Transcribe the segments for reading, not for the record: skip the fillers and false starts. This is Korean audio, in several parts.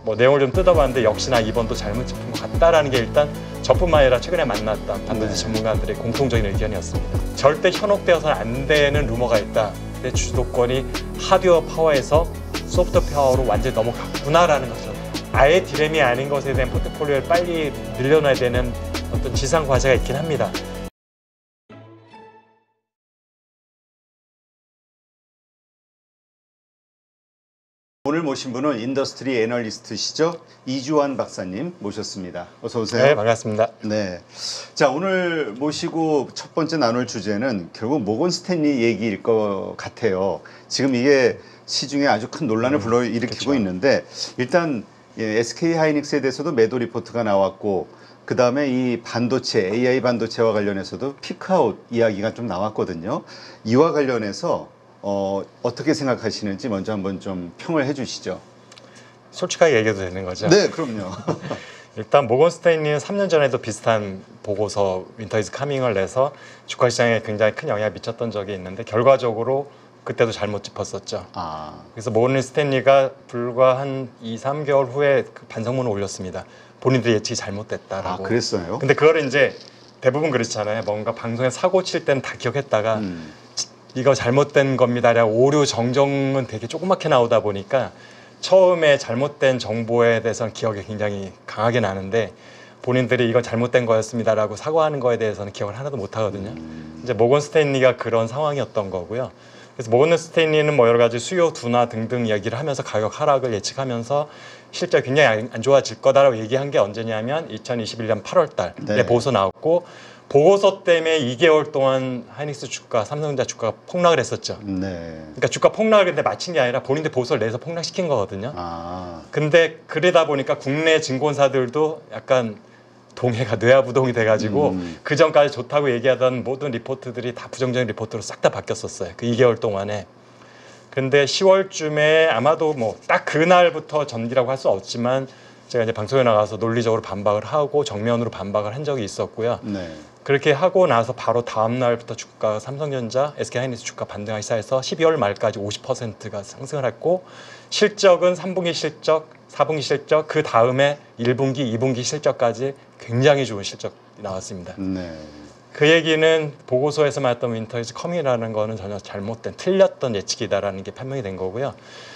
뭐 내용을 좀 뜯어봤는데 역시나 이번도 잘못 짚은 것 같다라는 게 일단 저뿐만 아니라 최근에 만났던 반도체 전문가들의 공통적인 의견이었습니다. 절대 현혹되어서는 안 되는 루머가 있다. 근데 주도권이 하드웨어 파워에서 소프트웨어 파워로 완전히 넘어갔구나라는 거죠. 아예 디램이 아닌 것에 대한 포트폴리오를 빨리 늘려놔야 되는 어떤 지상 과제가 있긴 합니다. 오늘 모신 분은 인더스트리 애널리스트시죠? 이주환 박사님 모셨습니다. 어서 오세요. 네, 반갑습니다. 네. 자, 오늘 모시고 첫 번째 나눌 주제는 결국 모건 스탠리 얘기일 것 같아요. 지금 이게 시중에 아주 큰 논란을 불러일으키고 그쵸. 있는데 일단 SK 하이닉스에 대해서도 매도 리포트가 나왔고 그 다음에 이 반도체, AI 반도체와 관련해서도 피크아웃 이야기가 좀 나왔거든요. 이와 관련해서 어떻게 생각하시는지 먼저 한번 좀 평을 해주시죠. 솔직하게 얘기해도 되는 거죠? 네, 그럼요. 일단 모건 스탠리는 3년 전에도 비슷한 보고서 윈터 이즈 카밍을 내서 주가 시장에 굉장히 큰 영향을 미쳤던 적이 있는데 결과적으로 그때도 잘못 짚었었죠. 그래서 모건 스탠리가 불과 한 2~3개월 후에 그 반성문을 올렸습니다. 본인들이 예측이 잘못됐다라고. 그랬어요? 근데 그걸 이제 대부분 그렇잖아요. 뭔가 방송에 사고 칠 때는 다 기억했다가 이거 잘못된 겁니다라고 오류 정정은 되게 조그맣게 나오다 보니까 처음에 잘못된 정보에 대해서는 기억이 굉장히 강하게 나는데 본인들이 이거 잘못된 거였습니다라고 사과하는 거에 대해서는 기억을 하나도 못 하거든요. 이제 모건 스탠리가 그런 상황이었던 거고요. 그래서 모건 스탠리는 뭐 여러 가지 수요 둔화 등등 얘기를 하면서 가격 하락을 예측하면서 실제 굉장히 안 좋아질 거다라고 얘기한 게 언제냐면 2021년 8월 달에 보고서 나왔고 보고서 때문에 2개월 동안 하이닉스 주가, 삼성전자 주가가 폭락을 했었죠. 그러니까 주가 폭락을 근데 마친 게 아니라 본인들 보고서를 내서 폭락시킨 거거든요. 근데 그러다 보니까 국내 증권사들도 약간 동해가 뇌화부동이 돼가지고 그 전까지 좋다고 얘기하던 모든 리포트들이 다 부정적인 리포트로 싹 다 바뀌었었어요. 그 2개월 동안에. 근데 10월쯤에 아마도 뭐 딱 그날부터 전기라고 할 수 없지만 제가 이제 방송에 나가서 논리적으로 반박을 하고 정면으로 반박을 한 적이 있었고요. 그렇게 하고 나서 바로 다음 날부터 주가가 삼성전자, SK하이닉스 주가 반등하기 시작해서 12월 말까지 50%가 상승을 했고 실적은 3분기 실적, 4분기 실적, 그 다음에 1분기, 2분기 실적까지 굉장히 좋은 실적이 나왔습니다. 그 얘기는 보고서에서 말했던 윈터 이즈 커밍이라는 거는 전혀 잘못된, 틀렸던 예측이다라는 게 판명이 된 거고요.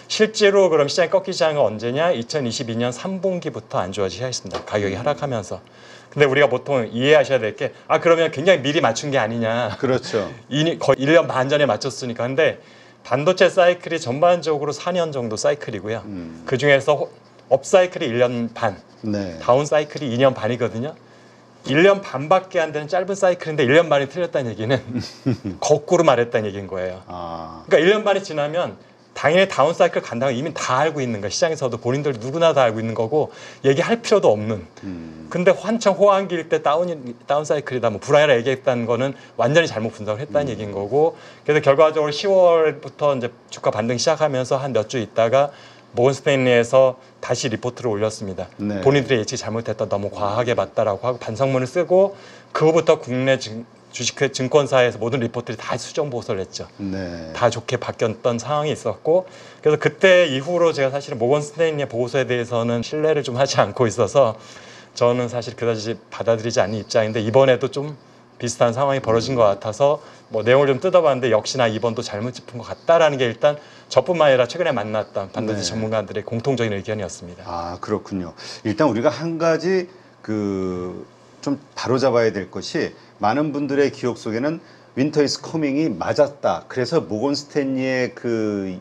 실제로 그럼 시장이 꺾이기 시작한 건 언제냐? 2022년 3분기부터 안 좋아지기 시작했습니다. 가격이 하락하면서. 근데 우리가 보통 이해하셔야 될 게 그러면 굉장히 미리 맞춘 게 아니냐. 그렇죠. 거의 1년 반 전에 맞췄으니까. 근데 반도체 사이클이 전반적으로 4년 정도 사이클이고요. 그중에서 업 사이클이 1년 반, 다운 사이클이 2년 반이거든요. 1년 반밖에 안 되는 짧은 사이클인데 1년 반이 틀렸다는 얘기는 거꾸로 말했다는 얘기인 거예요. 그러니까 1년 반이 지나면 당연히 다운 사이클 간다고 이미 다 알고 있는 거야. 시장에서도 본인들 누구나 다 알고 있는 거고 얘기할 필요도 없는. 근데 한창 호황기일 때 다운 사이클이다, 뭐 불안이라 얘기했다는 거는 완전히 잘못 분석을 했다는 얘기인 거고. 그래서 결과적으로 10월부터 이제 주가 반등 시작하면서 한 몇 주 있다가 모건 스탠리에서 다시 리포트를 올렸습니다. 본인들의 예측이 잘못됐다, 너무 과하게 봤다라고 하고 반성문을 쓰고 그후부터 국내 주식 증권사에서 모든 리포트들이 다 수정 보고서를 했죠. 다 좋게 바뀌었던 상황이 있었고 그래서 그때 이후로 제가 사실은 모건 스탠리의 보고서에 대해서는 신뢰를 좀 하지 않고 있어서 저는 사실 그다지 받아들이지 않는 입장인데 이번에도 좀 비슷한 상황이 벌어진 것 같아서 뭐 내용을 좀 뜯어봤는데 역시나 이번도 잘못 짚은 것 같다라는 게 일단 저뿐만 아니라 최근에 만났던 반도체 전문가들의 공통적인 의견이었습니다. 그렇군요. 일단 우리가 한 가지 좀 바로잡아야 될 것이 많은 분들의 기억 속에는 윈터 이즈 커밍이 맞았다. 그래서 모건 스탠리의 그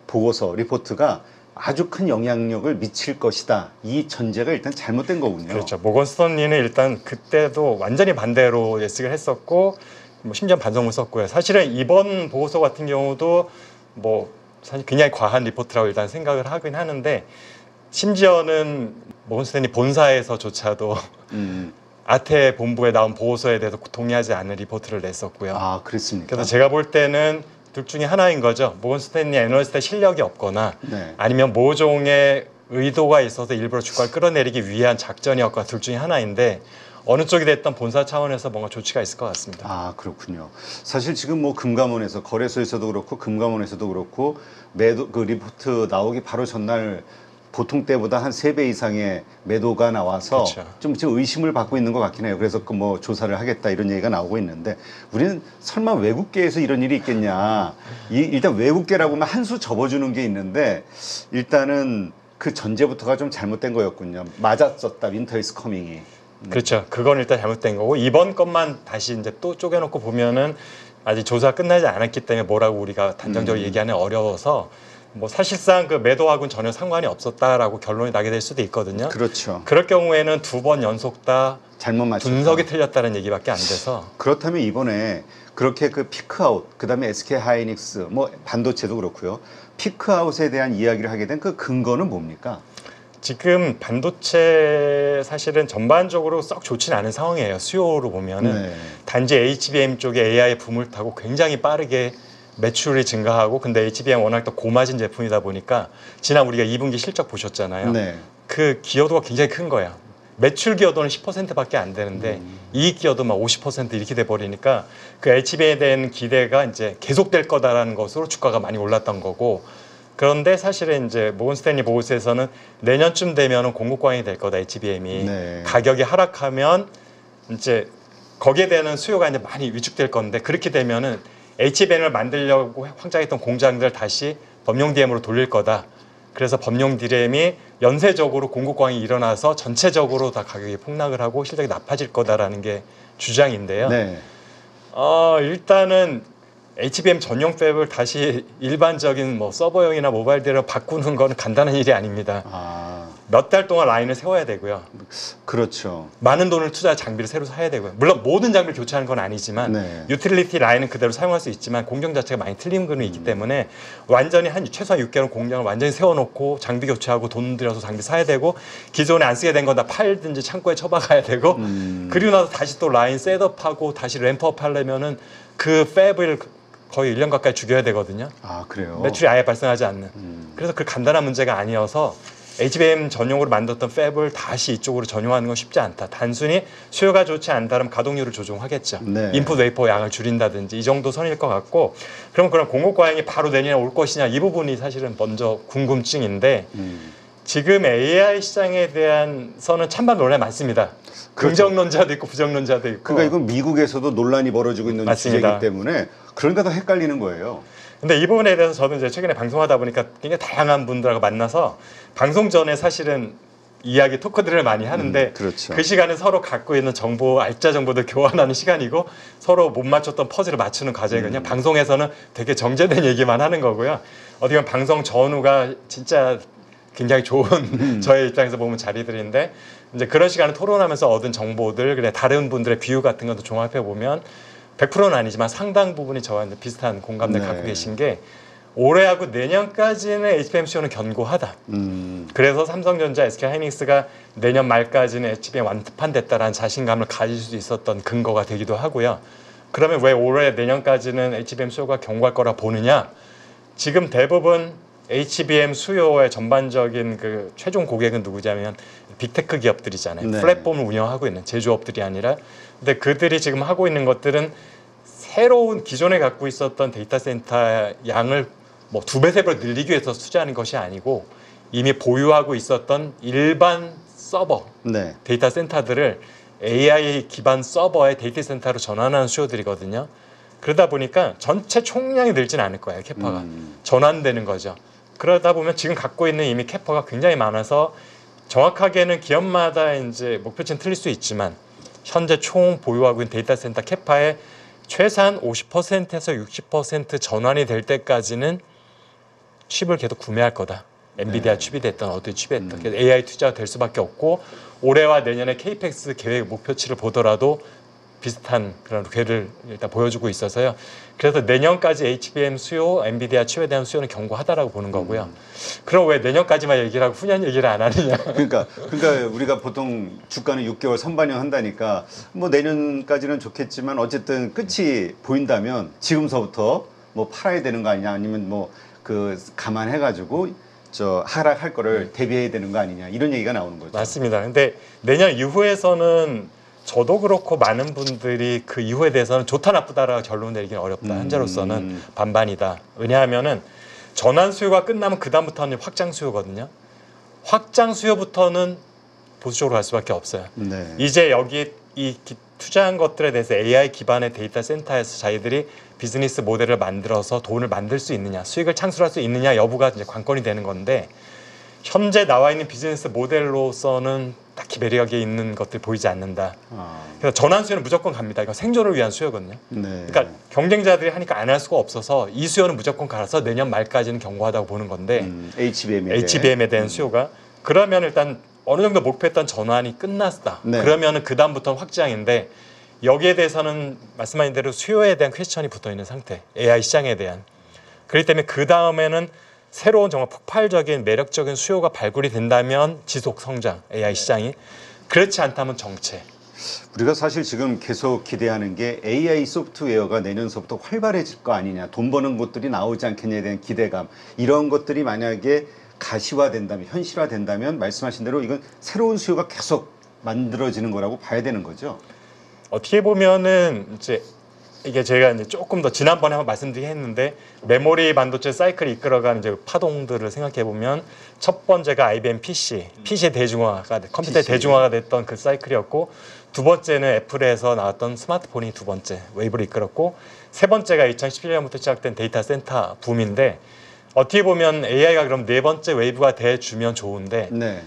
보고서, 리포트가 아주 큰 영향력을 미칠 것이다. 이 전제가 일단 잘못된 거군요. 그렇죠. 모건 스탠리는 일단 그때도 완전히 반대로 예측을 했었고 뭐 심지어 반성문 썼고요. 사실은 이번 보고서 같은 경우도 뭐 사실 굉장히 과한 리포트라고 일단 생각을 하긴 하는데 심지어는 모건 스탠리 본사에서조차도 아태 본부에 나온 보고서에 대해서 동의하지 않는 리포트를 냈었고요. 그렇습니까? 그래서 제가 볼 때는 둘 중에 하나인 거죠. 모건 스탠리 애널리스트의 실력이 없거나 아니면 모종의 의도가 있어서 일부러 주가를 끌어내리기 위한 작전이었거나 둘 중에 하나인데 어느 쪽이 됐든 본사 차원에서 뭔가 조치가 있을 것 같습니다. 그렇군요. 사실 지금 뭐 금감원에서, 거래소에서도 그렇고 금감원에서도 그렇고 매도 리포트 나오기 바로 전날 보통 때보다 한 3배 이상의 매도가 나와서 그렇죠. 좀 지금 의심을 받고 있는 것 같긴 해요. 그래서 그 뭐 조사를 하겠다 이런 얘기가 나오고 있는데 우리는 설마 외국계에서 이런 일이 있겠냐. 일단 외국계라고 하면 한 수 접어주는 게 있는데 일단은 그 전제부터가 좀 잘못된 거였군요. 맞았었다. 윈터 이즈 커밍이. 그렇죠. 그건 일단 잘못된 거고 이번 것만 다시 이제 또 쪼개놓고 보면은 아직 조사가 끝나지 않았기 때문에 뭐라고 우리가 단정적으로 얘기하는 어려워서 뭐 사실상 그 매도하고는 전혀 상관이 없었다라고 결론이 나게 될 수도 있거든요. 그렇죠. 그럴 경우에는 2번 연속 다 잘못 맞췄다. 분석이 틀렸다는 얘기밖에 안 돼서 그렇다면 이번에 그렇게 그 피크아웃, 그다음에 SK 하이닉스, 뭐 반도체도 그렇고요. 피크아웃에 대한 이야기를 하게 된 그 근거는 뭡니까? 지금 반도체 사실은 전반적으로 썩 좋지는 않은 상황이에요. 수요로 보면은 네. 단지 HBM 쪽에 AI 붐을 타고 굉장히 빠르게 매출이 증가하고 근데 HBM 워낙 또 고마진 제품이다 보니까 지난 우리가 2분기 실적 보셨잖아요. 네. 그 기여도가 굉장히 큰 거야. 매출 기여도는 10%밖에 안 되는데 이익 기여도만 50% 이렇게 돼 버리니까 그 HBM에 대한 기대가 이제 계속될 거다라는 것으로 주가가 많이 올랐던 거고 그런데 사실은 이제 모건 스탠리 보고서에서는 내년쯤 되면은 공급광이 될 거다 HBM이 네. 가격이 하락하면 이제 거기에 대한 수요가 이제 많이 위축될 건데 그렇게 되면은 HBM을 만들려고 확장했던 공장들 다시 범용 DRAM으로 돌릴 거다. 그래서 범용 DRAM이 연쇄적으로 공급광이 일어나서 전체적으로 다 가격이 폭락을 하고 실적이 나빠질 거다라는 게 주장인데요. 네. 일단은 HBM 전용 팹을 다시 일반적인 뭐 서버용이나 모바일 DRAM으로 바꾸는 건 간단한 일이 아닙니다. 아, 몇 달 동안 라인을 세워야 되고요. 그렇죠. 많은 돈을 투자해 장비를 새로 사야 되고요. 물론 모든 장비를 교체하는 건 아니지만 네. 유틸리티 라인은 그대로 사용할 수 있지만 공정 자체가 많이 틀린 부분이 있기 때문에 완전히 한 최소한 6개월 공장을 완전히 세워놓고 장비 교체하고 돈 들여서 장비 사야 되고 기존에 안 쓰게 된 건 다 팔든지 창고에 처박아야 되고 그리고 나서 다시 또 라인 셋업하고 다시 램프업 하려면은 그 팹을 거의 1년 가까이 죽여야 되거든요. 아, 그래요. 매출이 아예 발생하지 않는. 그래서 그 간단한 문제가 아니어서 HBM 전용으로 만들었던 팹을 다시 이쪽으로 전용하는 건 쉽지 않다. 단순히 수요가 좋지 않다면 가동률을 조정하겠죠. 네. 인풋 웨이퍼 양을 줄인다든지 이 정도 선일 것 같고 그럼 그런 공급 과잉이 바로 내년에 올 것이냐 이 부분이 사실은 먼저 궁금증인데 지금 AI 시장에 대한서는 찬반 논란이 많습니다. 그렇죠. 긍정론자도 있고 부정론자도 있고. 그러니까 이건 미국에서도 논란이 벌어지고 있는 맞습니다. 주제이기 때문에 그러니까 더 헷갈리는 거예요. 근데 이 부분에 대해서 저도 이제 최근에 방송하다 보니까 굉장히 다양한 분들하고 만나서 방송 전에 사실은 이야기 토크들을 많이 하는데 그렇죠. 그 시간은 서로 갖고 있는 정보 알짜 정보들 교환하는 시간이고 서로 못 맞췄던 퍼즐을 맞추는 과정이거든요. 방송에서는 되게 정제된 얘기만 하는 거고요. 어디 보면 방송 전후가 진짜 굉장히 좋은 저의 입장에서 보면 자리들인데 이제 그런 시간을 토론하면서 얻은 정보들 그래 다른 분들의 비유 같은 것도 종합해 보면 100%는 아니지만 상당 부분이 저와 비슷한 공감대 네. 갖고 계신 게 올해하고 내년까지는 HBM 수요는 견고하다. 그래서 삼성전자, SK하이닉스가 내년 말까지는 HBM 완판됐다라는 자신감을 가질 수 있었던 근거가 되기도 하고요. 그러면 왜 올해 내년까지는 HBM 수요가 견고할 거라 보느냐? 지금 대부분 HBM 수요의 전반적인 그 최종 고객은 누구냐면 빅테크 기업들이잖아요. 네. 플랫폼을 운영하고 있는 제조업들이 아니라 근데 그들이 지금 하고 있는 것들은 새로운 기존에 갖고 있었던 데이터 센터 양을 뭐 2배, 3배 늘리기 위해서 투자하는 것이 아니고 이미 보유하고 있었던 일반 서버 네. 데이터 센터들을 AI 기반 서버의 데이터 센터로 전환하는 수요들이거든요. 그러다 보니까 전체 총량이 늘지는 않을 거예요. 캐파가 전환되는 거죠. 그러다 보면 지금 갖고 있는 이미 캐파가 굉장히 많아서 정확하게는 기업마다 이제 목표치는 틀릴 수 있지만 현재 총 보유하고 있는 데이터 센터 캐파의 최소한 50%에서 60% 전환이 될 때까지는 칩을 계속 구매할 거다. 엔비디아 칩이 됐든 어디 칩이 됐든 그래서 AI 투자가 될 수밖에 없고 올해와 내년에 KPX 계획 목표치를 보더라도 비슷한 그런 궤를 일단 보여주고 있어서요. 그래서 내년까지 HBM 수요, 엔비디아 칩에 대한 수요는 견고하다라고 보는 거고요. 그럼 왜 내년까지만 얘기를 하고 후년 얘기를 안 하느냐? 그러니까 우리가 보통 주가는 6개월 선반영 한다니까 뭐 내년까지는 좋겠지만 어쨌든 끝이 보인다면 지금서부터 뭐 팔아야 되는 거 아니냐 아니면 뭐 그 감안해가지고 저 하락할 거를 대비해야 되는 거 아니냐 이런 얘기가 나오는 거죠. 맞습니다. 근데 내년 이후에서는 저도 그렇고 많은 분들이 그 이후에 대해서는 좋다 나쁘다라고 결론 내리기는 어렵다. 현재로서는 반반이다. 왜냐하면은 전환 수요가 끝나면 그 다음부터는 확장 수요거든요. 확장 수요부터는 보수적으로 갈 수밖에 없어요. 네. 이제 여기 투자한 것들에 대해서 AI 기반의 데이터 센터에서 자기들이 비즈니스 모델을 만들어서 돈을 만들 수 있느냐, 수익을 창출할 수 있느냐 여부가 이제 관건이 되는 건데 현재 나와 있는 비즈니스 모델로서는 딱히 매력이 있는 것들이 보이지 않는다. 그래서 전환 수요는 무조건 갑니다. 이건 생존을 위한 수요거든요. 네. 그러니까 경쟁자들이 하니까 안 할 수가 없어서 이 수요는 무조건 갈아서 내년 말까지는 견고하다고 보는 건데 HBM에 대한 수요가 그러면 일단 어느 정도 목표했던 전환이 끝났다. 네. 그러면은 그 다음부터는 확장인데 여기에 대해서는 말씀하신 대로 수요에 대한 퀘스천이 붙어 있는 상태. AI 시장에 대한. 그렇기 때문에 그 다음에는 새로운 정말 폭발적인 매력적인 수요가 발굴이 된다면 지속 성장 AI 시장이 그렇지 않다면 정체. 우리가 사실 지금 계속 기대하는 게 AI 소프트웨어가 내년서부터 활발해질 거 아니냐, 돈 버는 곳들이 나오지 않겠냐에 대한 기대감, 이런 것들이 만약에 가시화된다면, 현실화된다면 말씀하신 대로 이건 새로운 수요가 계속 만들어지는 거라고 봐야 되는 거죠. 어떻게 보면은 이제 이게 제가 이제 조금 더 지난번에 한번 말씀드리긴 했는데 메모리 반도체 사이클을 이끌어가는 이제 파동들을 생각해 보면 첫 번째가 IBM PC 대중화가 컴퓨터 대중화가 됐던 그 사이클이었고 두 번째는 애플에서 나왔던 스마트폰이 두 번째 웨이브를 이끌었고 세 번째가 2017년부터 시작된 데이터 센터 붐인데 어떻게 보면 AI가 그럼 네 번째 웨이브가 돼주면 좋은데 네.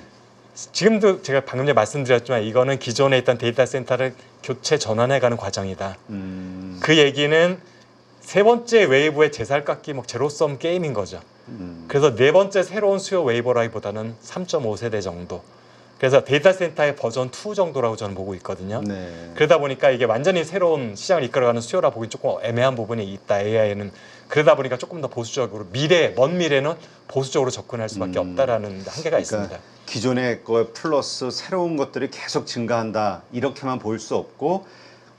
지금도 제가 방금 전에 말씀드렸지만 이거는 기존에 있던 데이터 센터를 교체 전환해가는 과정이다. 그 얘기는 세 번째 웨이브의 제살깎기 뭐 제로섬 게임인 거죠. 그래서 네 번째 새로운 수요 웨이브라기보다는 3.5세대 정도. 그래서 데이터 센터의 버전 2 정도라고 저는 보고 있거든요. 네. 그러다 보니까 이게 완전히 새로운 시장을 이끌어가는 수요라 보기 조금 애매한 부분이 있다. AI에는 그러다 보니까 조금 더 보수적으로 먼 미래는 보수적으로 접근할 수밖에 없다라는 한계가 있습니다. 기존의 거 플러스 새로운 것들이 계속 증가한다 이렇게만 볼 수 없고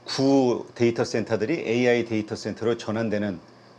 구 데이터 센터들이 AI 데이터 센터로 전환되는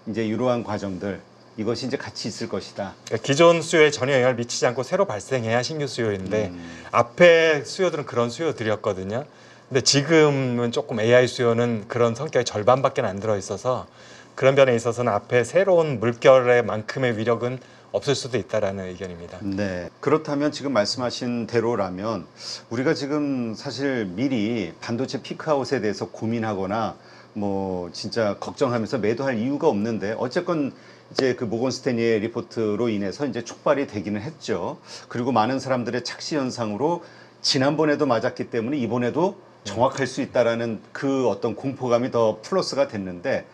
이제 이러한 과정들 이것이 이제 같이 있을 것이다. 그러니까 기존 수요에 전혀 영향을 미치지 않고 새로 발생해야 신규 수요인데 앞에 수요들은 그런 수요들이었거든요. 근데 지금은 조금 AI 수요는 그런 성격의 절반밖에 안 들어 있어서 그런 면에 있어서는 앞에 새로운 물결의 만큼의 위력은 없을 수도 있다라는 의견입니다. 네. 그렇다면 지금 말씀하신 대로라면 우리가 지금 사실 미리 반도체 피크아웃에 대해서 고민하거나 뭐 진짜 걱정하면서 매도할 이유가 없는데 어쨌건 이제 그 모건 스탠리의 리포트로 인해서 이제 촉발이 되기는 했죠. 그리고 많은 사람들의 착시 현상으로 지난번에도 맞았기 때문에 이번에도 정확할 수 있다라는 그 어떤 공포감이 더 플러스가 됐는데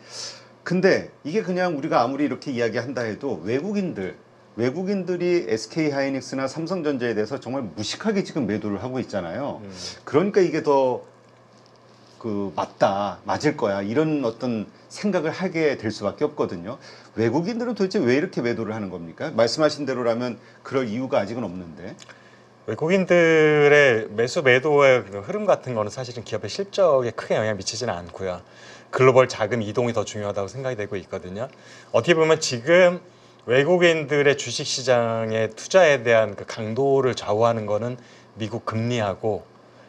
근데 이게 그냥 우리가 아무리 이렇게 이야기한다 해도 외국인들이 SK 하이닉스나 삼성전자에 대해서 정말 무식하게 지금 매도를 하고 있잖아요. 그러니까 이게 더 맞을 거야 이런 어떤 생각을 하게 될 수밖에 없거든요. 외국인들은 도대체 왜 이렇게 매도를 하는 겁니까? 말씀하신 대로라면 그럴 이유가 아직은 없는데. 외국인들의 매도의 흐름 같은 거는 사실은 기업의 실적에 크게 영향을 미치지는 않고요. 글로벌 자금 이동이 더 중요하다고 생각이 되고 있거든요. 어떻게 보면 지금 외국인들의 주식시장의 투자에 대한 그 강도를 좌우하는 거는 미국 금리하고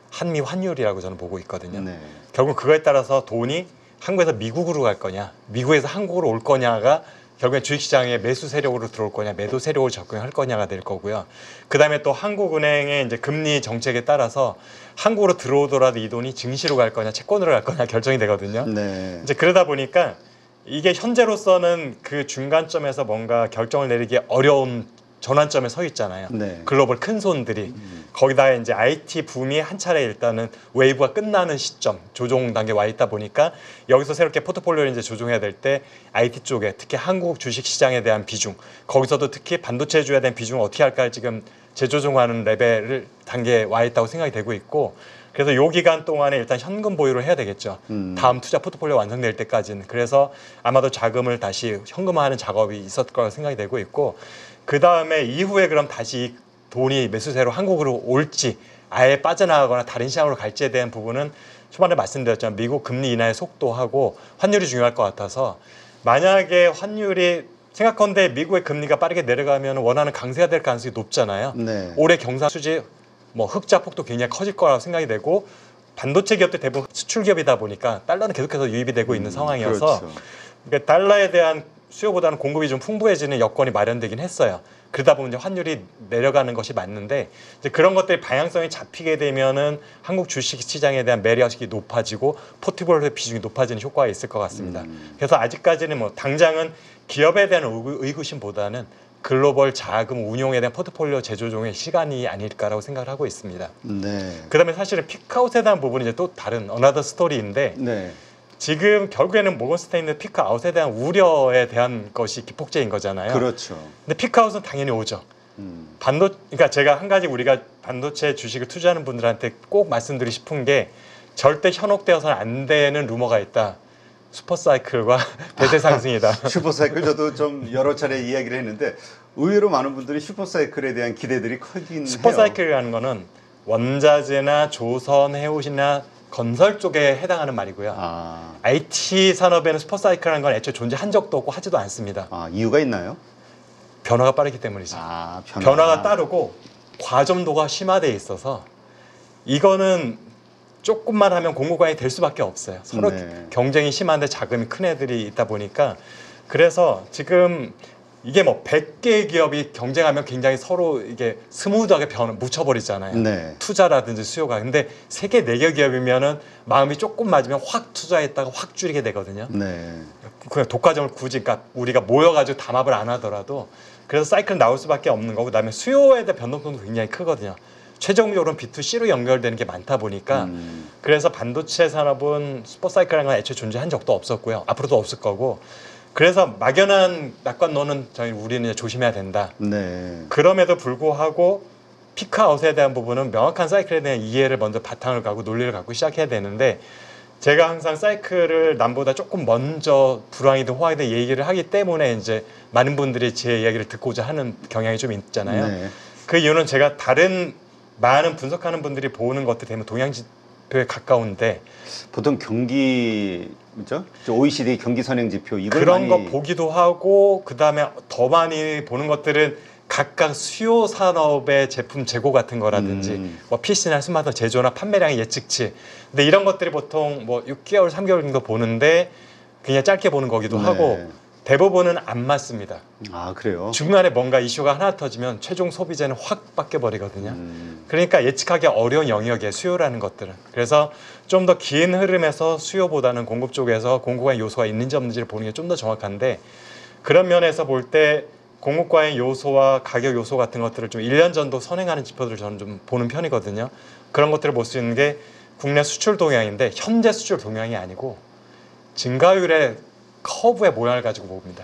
한미 환율이라고 저는 보고 있거든요. 네. 결국 그거에 따라서 돈이 한국에서 미국으로 갈 거냐, 미국에서 한국으로 올 거냐가 결국엔 주식시장에 매수 세력으로 들어올 거냐, 매도 세력으로 접근할 거냐가 될 거고요. 그 다음에 또 한국은행의 이제 금리 정책에 따라서 한국으로 들어오더라도 이 돈이 증시로 갈 거냐, 채권으로 갈 거냐 결정이 되거든요. 네. 이제 그러다 보니까 이게 현재로서는 그 중간점에서 뭔가 결정을 내리기 어려운 전환점에 서 있잖아요. 네. 글로벌 큰 손들이 거기다 이제 IT 붐이 한 차례 일단은 웨이브가 끝나는 시점 조종 단계에 와 있다 보니까 여기서 새롭게 포트폴리오를 이제 조종해야 될 때 IT 쪽에 특히 한국 주식 시장에 대한 비중 거기서도 특히 반도체주에 대한 비중을 어떻게 할까 지금 재조정하는 레벨을 단계에 와 있다고 생각이 되고 있고 그래서 요 기간 동안에 일단 현금 보유를 해야 되겠죠. 다음 투자 포트폴리오 완성될 때까지는. 그래서 아마도 자금을 다시 현금화하는 작업이 있었을 거라고 생각이 되고 있고 그 다음에 이후에 그럼 다시 돈이 매수세로 한국으로 올지 아예 빠져나가거나 다른 시장으로 갈지에 대한 부분은 초반에 말씀드렸지만 미국 금리 인하의 속도하고 환율이 중요할 것 같아서 만약에 환율이 생각컨대 미국의 금리가 빠르게 내려가면 원하는 강세가 될 가능성이 높잖아요. 네. 올해 경상 수지 뭐 흑자 폭도 굉장히 커질 거라고 생각이 되고 반도체 기업들 대부분 수출 기업이다 보니까 달러는 계속해서 유입이 되고 있는 상황이어서 그렇죠. 그러니까 달러에 대한 수요보다는 공급이 좀 풍부해지는 여건이 마련되긴 했어요. 그러다 보면 이제 환율이 내려가는 것이 맞는데 이제 그런 것들이 방향성이 잡히게 되면은 한국 주식 시장에 대한 매력이 높아지고 포트폴리오 비중이 높아지는 효과가 있을 것 같습니다. 그래서 아직까지는 뭐 당장은 기업에 대한 의구심보다는 글로벌 자금 운용에 대한 포트폴리오 재조정의 시간이 아닐까라고 생각을 하고 있습니다. 네. 그다음에 사실은 피크아웃에 대한 부분이 이제 또 다른 어나더 스토리인데 네. 지금 결국에는 모건 스테인은 피크아웃에 대한 우려에 대한 것이 기폭제인 거잖아요. 그렇죠. 근데 피크아웃은 당연히 오죠. 그러니까 제가 한 가지 우리가 반도체 주식을 투자하는 분들한테 꼭 말씀드리고 싶은 게 절대 현혹되어서는 안 되는 루머가 있다. 슈퍼사이클과 대세 상승이다. 슈퍼사이클 저도 좀 여러 차례 이야기를 했는데 의외로 많은 분들이 슈퍼사이클에 대한 기대들이 크긴 해요. 슈퍼사이클이라는 거는 원자재나 조선, 해운이나 건설 쪽에 해당하는 말이고요. IT 산업에는 슈퍼사이클이라는 건 애초에 존재한 적도 없고 하지도 않습니다. 이유가 있나요? 변화가 빠르기 때문이죠. 변화. 변화가 따르고 과점도가 심화돼 있어서 이거는 조금만 하면 공급관이 될 수밖에 없어요. 서로 네. 경쟁이 심한데 자금이 큰 애들이 있다 보니까 그래서 지금 이게 뭐 100개의 기업이 경쟁하면 굉장히 서로 이게 스무드하게 묻혀버리잖아요. 네. 투자라든지 수요가. 근데 3개, 4개 기업이면은 마음이 조금 맞으면 확 투자했다가 확 줄이게 되거든요. 네. 그냥 독과점을 굳이 그러니까 우리가 모여가지고 담합을 안 하더라도 그래서 사이클 나올 수밖에 없는 거고 그다음에 수요에 대한 변동성도 굉장히 크거든요. 최종적으로는 B2C로 연결되는 게 많다 보니까 그래서 반도체 산업은 슈퍼사이클이라는 건 애초에 존재한 적도 없었고요. 앞으로도 없을 거고 그래서 막연한 낙관론은 우리는 조심해야 된다. 네. 그럼에도 불구하고 피크아웃에 대한 부분은 명확한 사이클에 대한 이해를 먼저 바탕을 가고 논리를 갖고 시작해야 되는데 제가 항상 사이클을 남보다 조금 먼저 불황이든 호황이든 얘기를 하기 때문에 이제 많은 분들이 제 이야기를 듣고자 하는 경향이 좀 있잖아요. 네. 그 이유는 제가 다른 많은 분석하는 분들이 보는 것들 되면 동향 지표에 가까운데 보통 경기 뭐죠? OECD 경기 선행 지표 이걸 그런 많이 거 보기도 하고 그다음에 더 많이 보는 것들은 각각 수요 산업의 제품 재고 같은 거라든지 뭐 PC나 스마트폰 제조나 판매량의 예측치. 근데 이런 것들이 보통 뭐 6개월, 3개월 정도 보는데 그냥 짧게 보는 거기도 네. 하고 대부분은 안 맞습니다. 그래요? 중간에 뭔가 이슈가 하나 터지면 최종 소비재는 확 바뀌어 버리거든요. 그러니까 예측하기 어려운 영역이에요. 수요라는 것들은. 그래서 좀 더 긴 흐름에서 수요보다는 공급 쪽에서 공급과의 요소가 있는지 없는지를 보는 게 좀 더 정확한데 그런 면에서 볼 때 공급과의 요소와 가격 요소 같은 것들을 좀 1년 전도 선행하는 지표들을 저는 좀 보는 편이거든요. 그런 것들을 볼 수 있는 게 국내 수출 동향인데 현재 수출 동향이 아니고 증가율의 커브의 모양을 가지고 봅니다.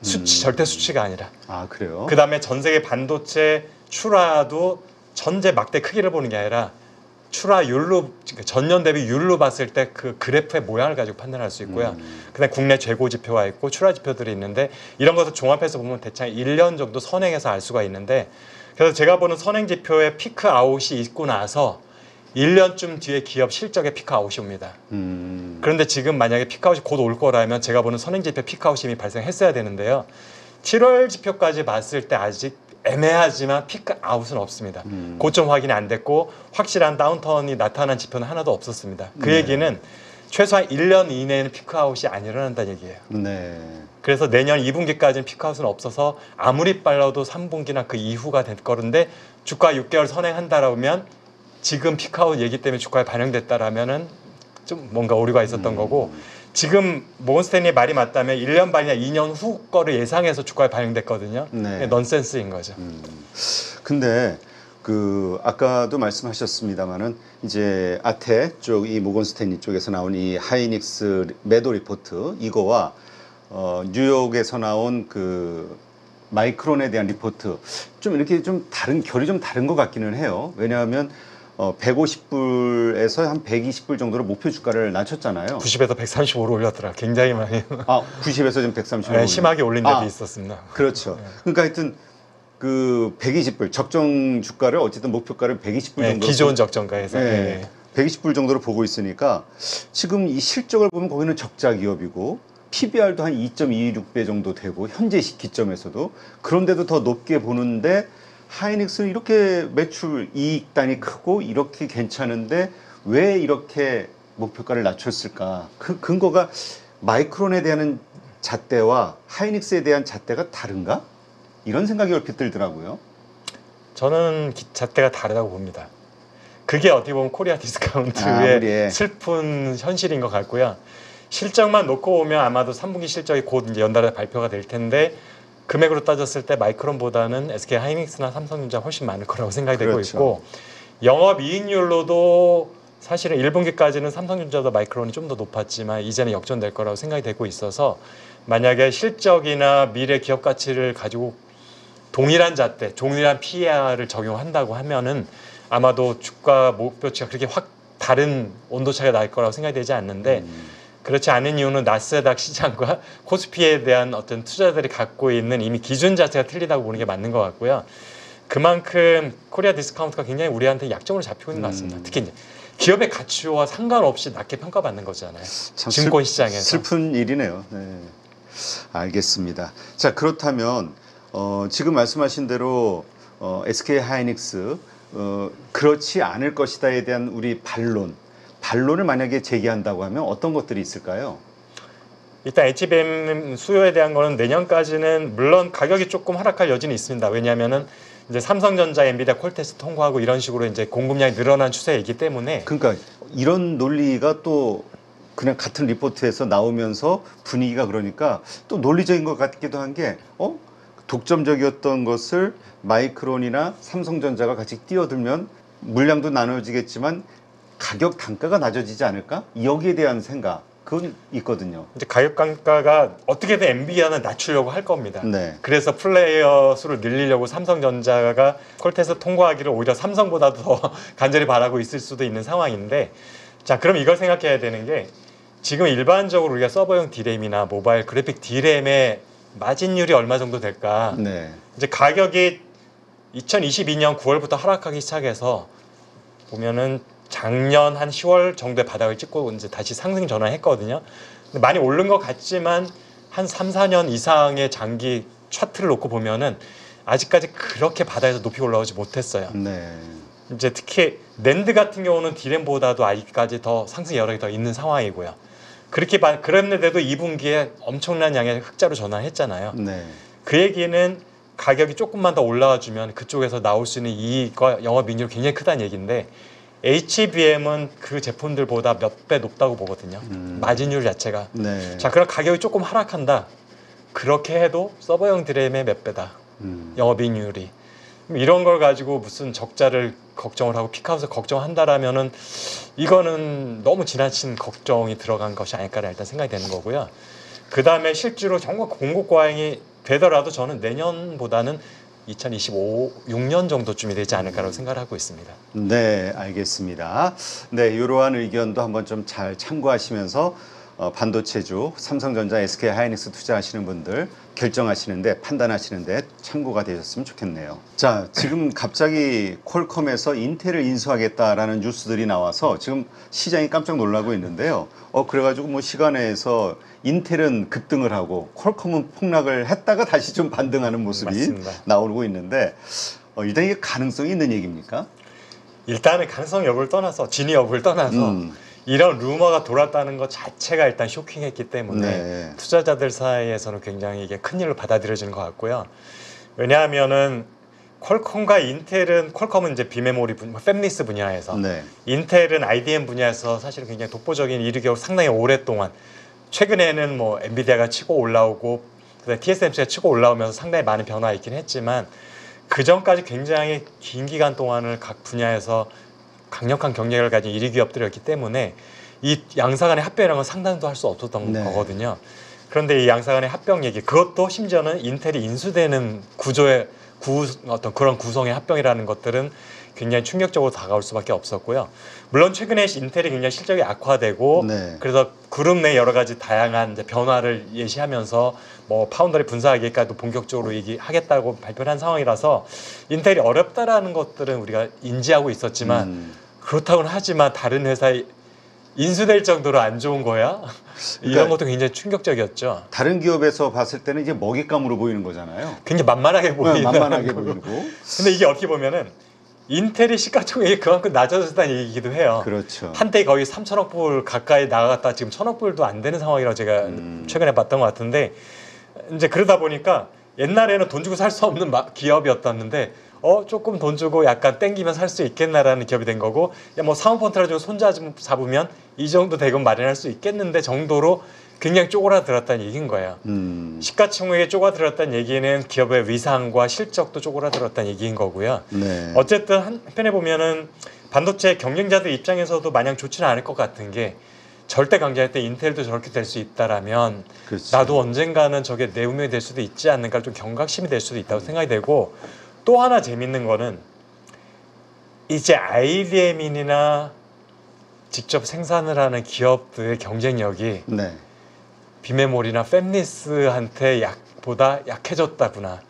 수치 절대 수치가 아니라. 그래요? 그다음에 전 세계 반도체 출하도 전체 막대 크기를 보는 게 아니라 출하율로 전년 대비 율로 봤을 때 그 그래프의 모양을 가지고 판단할 수 있고요. 그다음에 국내 재고 지표가 있고 출하 지표들이 있는데 이런 것을 종합해서 보면 대충 1년 정도 선행해서 알 수가 있는데 그래서 제가 보는 선행 지표에 피크 아웃이 있고 나서 1년쯤 뒤에 기업 실적에 피크아웃이 옵니다. 그런데 지금 만약에 피크아웃이 곧 올 거라면 제가 보는 선행지표 피크아웃이 이미 발생했어야 되는데요. 7월 지표까지 봤을 때 아직 애매하지만 피크아웃은 없습니다. 고점 확인이 안 됐고 확실한 다운턴이 나타난 지표는 하나도 없었습니다. 그 얘기는 최소한 1년 이내에는 피크아웃이 안 일어난다는 얘기예요. 네. 그래서 내년 2분기까지는 피크아웃은 없어서 아무리 빨라도 3분기나 그 이후가 될 거는데 주가 6개월 선행한다라면 지금 피크아웃 얘기 때문에 주가에 반영됐다라면은 좀 뭔가 오류가 있었던 거고 지금 모건 스탠리의 말이 맞다면 1년 반이나 2년 후 거를 예상해서 주가에 반영됐거든요. 네. 넌센스인 거죠. 근데 그 아까도 말씀하셨습니다마는 이제 아테 쪽 이 모건 스탠리 쪽에서 나온 이 하이닉스 매도 리포트 이거와 뉴욕에서 나온 그 마이크론에 대한 리포트 좀 이렇게 좀 다른 결이 좀 다른 것 같기는 해요. 왜냐하면 150불에서 한 120불 정도로 목표 주가를 낮췄잖아요. 90에서 135로 올렸더라. 굉장히 많이. 90에서 좀 130. 네, 심하게 올린 데도 있었습니다. 그렇죠. 그러니까 하여튼 그 120불 적정 주가를 어쨌든 목표가를 120불 네, 정도 기존 적정가에서. 네, 120불 정도로 보고 있으니까 지금 이 실적을 보면 거기는 적자 기업이고 PBR도 한 2.26배 정도 되고 현재 기점에서도 그런데도 더 높게 보는데 하이닉스는 이렇게 매출 이익단이 크고 이렇게 괜찮은데 왜 이렇게 목표가를 낮췄을까? 그 근거가 마이크론에 대한 잣대와 하이닉스에 대한 잣대가 다른가? 이런 생각이 얼핏 들더라고요. 저는 잣대가 다르다고 봅니다. 그게 어떻게 보면 코리아 디스카운트의 우리의. 슬픈 현실인 것 같고요. 실적만 놓고 보면 아마도 3분기 실적이 곧 이제 연달아 발표가 될 텐데 금액으로 따졌을 때 마이크론보다는 SK 하이닉스나 삼성전자 훨씬 많을 거라고 생각이 되고 그렇죠. 있고 영업이익률로도 사실은 1분기까지는 삼성전자도 마이크론이 좀 더 높았지만 이제는 역전될 거라고 생각이 되고 있어서 만약에 실적이나 미래 기업 가치를 가지고 동일한 잣대, 동일한 PER을 적용한다고 하면은 아마도 주가 목표치가 그렇게 확 다른 온도 차이가 날 거라고 생각이 되지 않는데 그렇지 않은 이유는 나스닥 시장과 코스피에 대한 어떤 투자들이 갖고 있는 이미 기준 자체가 틀리다고 보는 게 맞는 것 같고요. 그만큼 코리아 디스카운트가 굉장히 우리한테 약점으로 잡히고 있는 것 같습니다. 특히 이제 기업의 가치와 상관없이 낮게 평가받는 거잖아요. 참 증권 시장에서. 슬픈 일이네요. 네. 알겠습니다. 자, 그렇다면 지금 말씀하신 대로 SK 하이닉스 그렇지 않을 것이다에 대한 우리 반론을 만약에 제기한다고 하면 어떤 것들이 있을까요? 일단 HBM 수요에 대한 거는 내년까지는 물론 가격이 조금 하락할 여지는 있습니다. 왜냐하면은 이제 삼성전자, 엔비디아 콜테스트 통과하고 이런 식으로 이제 공급량이 늘어난 추세이기 때문에 그러니까 이런 논리가 또 그냥 같은 리포트에서 나오면서 분위기가 그러니까 또 논리적인 것 같기도 한 게 독점적이었던 것을 마이크론이나 삼성전자가 같이 뛰어들면 물량도 나눠지겠지만 가격 단가가 낮아지지 않을까? 여기에 대한 생각 그건 있거든요. 이제 가격 단가가 어떻게든 엔비디아는 낮추려고 할 겁니다. 네. 그래서 플레이어 수를 늘리려고 삼성전자가 콜테스트 통과하기를 오히려 삼성보다도 더 간절히 바라고 있을 수도 있는 상황인데 자 그럼 이걸 생각해야 되는 게 지금 일반적으로 우리가 서버용 D램이나 모바일 그래픽 D램의 마진율이 얼마 정도 될까? 네. 이제 가격이 2022년 9월부터 하락하기 시작해서 보면은 작년 한 10월 정도의 바닥을 찍고 이제 다시 상승 전환했거든요. 근데 많이 오른 것 같지만 한 3, 4년 이상의 장기 차트를 놓고 보면은 아직까지 그렇게 바닥에서 높이 올라오지 못했어요. 네. 이제 특히 낸드 같은 경우는 D램보다도 아직까지 더 상승 여력이 더 있는 상황이고요. 그랬는데도 2분기에 엄청난 양의 흑자로 전환했잖아요. 네. 그 얘기는 가격이 조금만 더 올라와 주면 그쪽에서 나올 수 있는 이익과 영업이익률이 굉장히 크다는 얘기인데 HBM은 그 제품들보다 몇 배 높다고 보거든요. 마진율 자체가. 네. 자, 그럼 가격이 조금 하락한다. 그렇게 해도 서버용 드램의 몇 배다. 영업이익률이. 이런 걸 가지고 무슨 적자를 걱정을 하고 피크아웃을 걱정한다라면은 이거는 너무 지나친 걱정이 들어간 것이 아닐까라 일단 생각이 되는 거고요. 그 다음에 실제로 정말 공급 과잉이 되더라도 저는 내년보다는 2025-6년 정도쯤이 되지 않을까라고 생각을 하고 있습니다. 네, 알겠습니다. 네, 이러한 의견도 한번 좀 잘 참고하시면서 반도체주 삼성전자, SK 하이닉스 투자하시는 분들 결정하시는데 판단하시는데 참고가 되셨으면 좋겠네요. 자, 지금 갑자기 퀄컴에서 인텔을 인수하겠다라는 뉴스들이 나와서 지금 시장이 깜짝 놀라고 있는데요. 그래가지고 뭐 시간에서 인텔은 급등을 하고 퀄컴은 폭락을 했다가 다시 좀 반등하는 모습이 맞습니다. 나오고 있는데 일단 이게 가능성이 있는 얘기입니까? 일단은 가능성 여부를 떠나서 진위 여부를 떠나서 이런 루머가 돌았다는 것 자체가 일단 쇼킹했기 때문에 네. 투자자들 사이에서는 굉장히 이게 큰일로 받아들여지는 것 같고요. 왜냐하면은 퀄컴과 인텔은 퀄컴은 이제 비메모리 팹리스 분야에서 네. 인텔은 IDM 분야에서 사실은 굉장히 독보적인 이력이 상당히 오랫동안 최근에는 뭐 엔비디아가 치고 올라오고 그다음에 TSMC가 치고 올라오면서 상당히 많은 변화가 있긴 했지만 그 전까지 굉장히 긴 기간 동안을 각 분야에서 강력한 경쟁력을 가진 1위 기업들이었기 때문에 이 양사 간의 합병이라는 건 상상도 할 수 없었던 네. 거거든요. 그런데 이 양사 간의 합병 얘기 그것도 심지어는 인텔이 인수되는 구조의 어떤 그런 구성의 합병이라는 것들은 굉장히 충격적으로 다가올 수밖에 없었고요. 물론 최근에 인텔이 굉장히 실적이 악화되고 네. 그래서 그룹 내 여러 가지 다양한 이제 변화를 예시하면서 뭐 파운더리 분사하기까지도 본격적으로 얘기하겠다고 발표를 한 상황이라서 인텔이 어렵다라는 것들은 우리가 인지하고 있었지만 그렇다고는 하지만 다른 회사에 인수될 정도로 안 좋은 거야? 이런 것도 굉장히 충격적이었죠. 다른 기업에서 봤을 때는 이제 먹잇감으로 보이는 거잖아요. 굉장히 만만하게 보이는. 만만하게 보이고. 근데 이게 어떻게 보면은 인텔이 시가총액이 그만큼 낮아졌다는 얘기기도 해요. 그렇죠. 한때 거의 3천억 불 가까이 나갔다 지금 1,000억 불도 안 되는 상황이라고 제가 최근에 봤던 것 같은데 이제 그러다 보니까 옛날에는 돈 주고 살 수 없는 기업이었었는데 조금 돈 주고 약간 땡기면 살 수 있겠나라는 기업이 된 거고, 야, 뭐 사모펀트라 주고 손자 잡으면 이 정도 대금 마련할 수 있겠는데 정도로 굉장히 쪼그라들었다는 얘기인 거예요. 시가총액에 쪼그라들었다는 얘기는 기업의 위상과 실적도 쪼그라들었다는 얘기인 거고요. 네. 어쨌든 한편에 보면은 반도체 경쟁자들 입장에서도 마냥 좋지는 않을 것 같은 게, 절대 강자일 때 인텔도 저렇게 될 수 있다라면 그렇죠. 나도 언젠가는 저게 내 운명이 될 수도 있지 않는가, 좀 경각심이 될 수도 있다고 생각이 되고, 또 하나 재밌는 거는 이제 IDM이나 직접 생산을 하는 기업들의 경쟁력이 네. 비메모리나 팹리스한테 보다 약해졌다구나.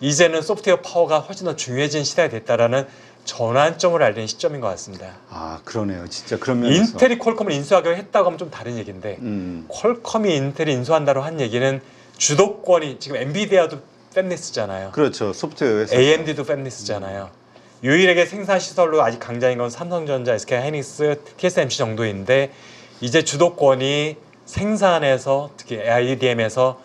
이제는 소프트웨어 파워가 훨씬 더 중요해진 시대가 됐다라는 전환점을 알리는 시점인 것 같습니다. 아, 그러네요. 진짜 그런 면에서. 인텔이 퀄컴을 인수하기로 했다고 하면 좀 다른 얘기인데, 퀄컴이 인텔이 인수한다고 한 얘기는 주도권이, 지금 엔비디아도 팹리스잖아요. 그렇죠. 소프트웨어 회사. AMD도 팹리스잖아요. 유일하게 생산 시설로 아직 강자인 건 삼성전자, SK하이닉스, TSMC 정도인데, 이제 주도권이 생산에서, 특히 IDM에서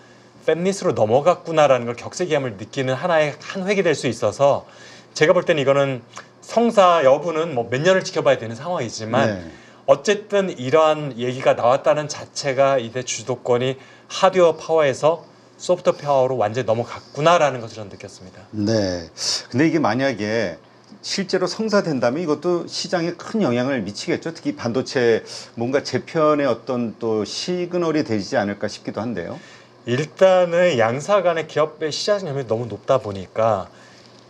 팹리스로 넘어갔구나라는 걸 격세기함을 느끼는 하나의 한 획이 될 수 있어서, 제가 볼 때는 이거는 성사 여부는 뭐 몇 년을 지켜봐야 되는 상황이지만, 네. 어쨌든 이러한 얘기가 나왔다는 자체가 이제 주도권이 하드웨어 파워에서 소프트웨어 파워로 완전히 넘어갔구나라는 것을 저는 느꼈습니다. 네. 근데 이게 만약에 실제로 성사된다면 이것도 시장에 큰 영향을 미치겠죠. 특히 반도체 뭔가 재편의 어떤 또 시그널이 되지 않을까 싶기도 한데요. 일단은 양사 간의 기업의 시장 점유율이 너무 높다 보니까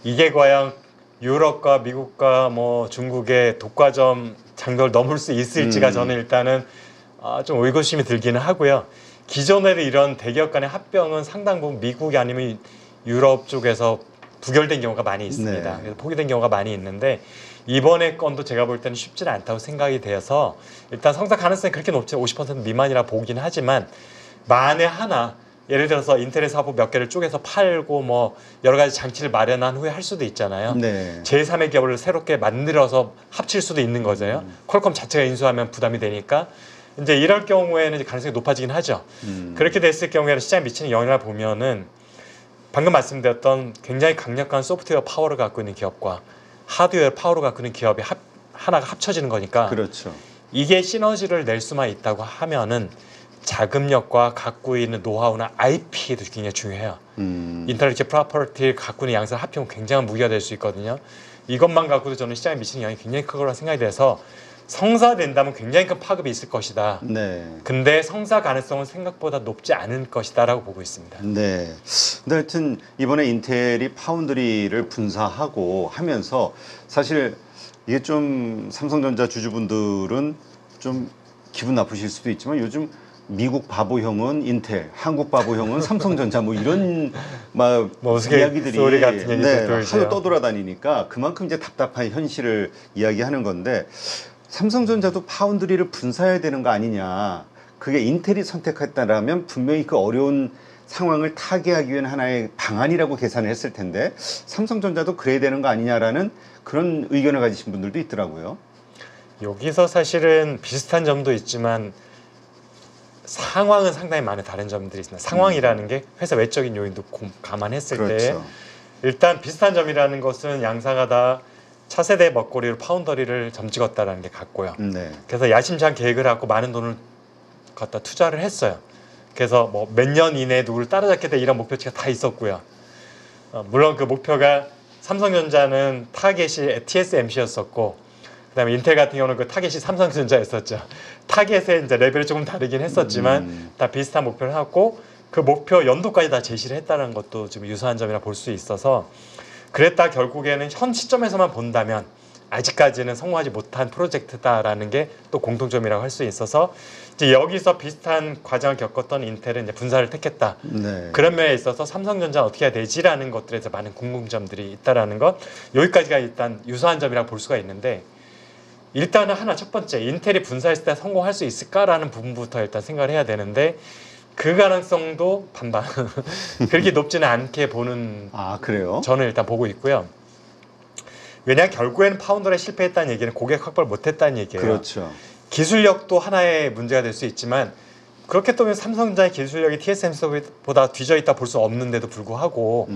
이게 과연 유럽과 미국과 뭐 중국의 독과점 장벽을 넘을 수 있을지가 저는 일단은 좀 의구심이 들기는 하고요. 기존에도 이런 대기업 간의 합병은 상당 부분 미국이 아니면 유럽 쪽에서 부결된 경우가 많이 있습니다. 네. 그래서 포기된 경우가 많이 있는데, 이번에 건도 제가 볼 때는 쉽지는 않다고 생각이 되어서 일단 성사 가능성이 그렇게 높지 50% 미만이라 보긴 하지만, 만에 하나 예를 들어서 인텔의 사업 몇 개를 쪼개서 팔고 뭐 여러 가지 장치를 마련한 후에 할 수도 있잖아요. 네. 제3의 기업을 새롭게 만들어서 합칠 수도 있는 거죠. 퀄컴 자체가 인수하면 부담이 되니까 이제 이럴 경우에는 이제 가능성이 높아지긴 하죠. 그렇게 됐을 경우에는 시장에 미치는 영향을 보면은 방금 말씀드렸던 굉장히 강력한 소프트웨어 파워를 갖고 있는 기업과 하드웨어 파워를 갖고 있는 기업이 하나가 합쳐지는 거니까, 그렇죠. 이게 시너지를 낼 수만 있다고 하면은 자금력과 갖고 있는 노하우나 IP도 굉장히 중요해요. 인텔렉츄얼 프로퍼티를 갖고 있는 양사를 합치면 굉장한 무기가 될 수 있거든요. 이것만 갖고도 저는 시장에 미치는 영향이 굉장히 클 거라 생각이 돼서, 성사된다면 굉장히 큰 파급이 있을 것이다. 네. 근데 성사 가능성은 생각보다 높지 않을 것이다라고 보고 있습니다. 네. 근데 하여튼 이번에 인텔이 파운드리를 분사하고 하면서 사실 이게 좀 삼성전자 주주분들은 좀 기분 나쁘실 수도 있지만, 요즘 미국 바보형은 인텔, 한국 바보형은 삼성전자 뭐 이런 막 이야기들이 소리 같은 얘기도 들죠. 하도 떠돌아다니니까 그만큼 이제 답답한 현실을 이야기하는 건데, 삼성전자도 파운드리를 분사해야 되는 거 아니냐. 그게 인텔이 선택했다라면 분명히 그 어려운 상황을 타개하기 위한 하나의 방안이라고 계산을 했을 텐데, 삼성전자도 그래야 되는 거 아니냐라는 그런 의견을 가지신 분들도 있더라고요. 여기서 사실은 비슷한 점도 있지만 상황은 상당히 많은 다른 점들이 있습니다. 상황이라는 게 회사 외적인 요인도 감안했을 때, 그렇죠. 일단 비슷한 점이라는 것은 양사가 다 차세대 먹거리로 파운더리를 점찍었다라는 게 같고요. 네. 그래서 야심찬 계획을 갖고 많은 돈을 갖다 투자를 했어요. 그래서 뭐 몇 년 이내에 누구를 따라잡게 될 이런 목표치가 다 있었고요. 물론 그 목표가 삼성전자는 타겟이 TSMC였었고, 그다음에 인텔 같은 경우는 그 타겟이 삼성전자였었죠. 타겟의 이제 레벨이 조금 다르긴 했었지만 다 비슷한 목표를 하고, 그 목표 연도까지 다 제시를 했다는 것도 좀 유사한 점이라 볼 수 있어서, 그랬다 결국에는 현 시점에서만 본다면 아직까지는 성공하지 못한 프로젝트다라는 게 또 공통점이라고 할 수 있어서, 이제 여기서 비슷한 과정을 겪었던 인텔은 이제 분사를 택했다. 네. 그런 면에 있어서 삼성전자는 어떻게 해야 되지라는 것들에서 많은 궁금점들이 있다라는 것, 여기까지가 일단 유사한 점이라고 볼 수가 있는데, 일단은 하나 첫 번째, 인텔이 분사했을 때 성공할 수 있을까라는 부분부터 일단 생각을 해야 되는데, 그 가능성도 반반 그렇게 높지는 않게 보는, 그래요? 저는 일단 보고 있고요. 왜냐하면 결국에는 파운더에 실패했다는 얘기는 고객 확보를 못했다는 얘기예요. 그렇죠. 기술력도 하나의 문제가 될 수 있지만 그렇게 또면 삼성전자의 기술력이 TSMC보다 뒤져 있다 볼 수 없는데도 불구하고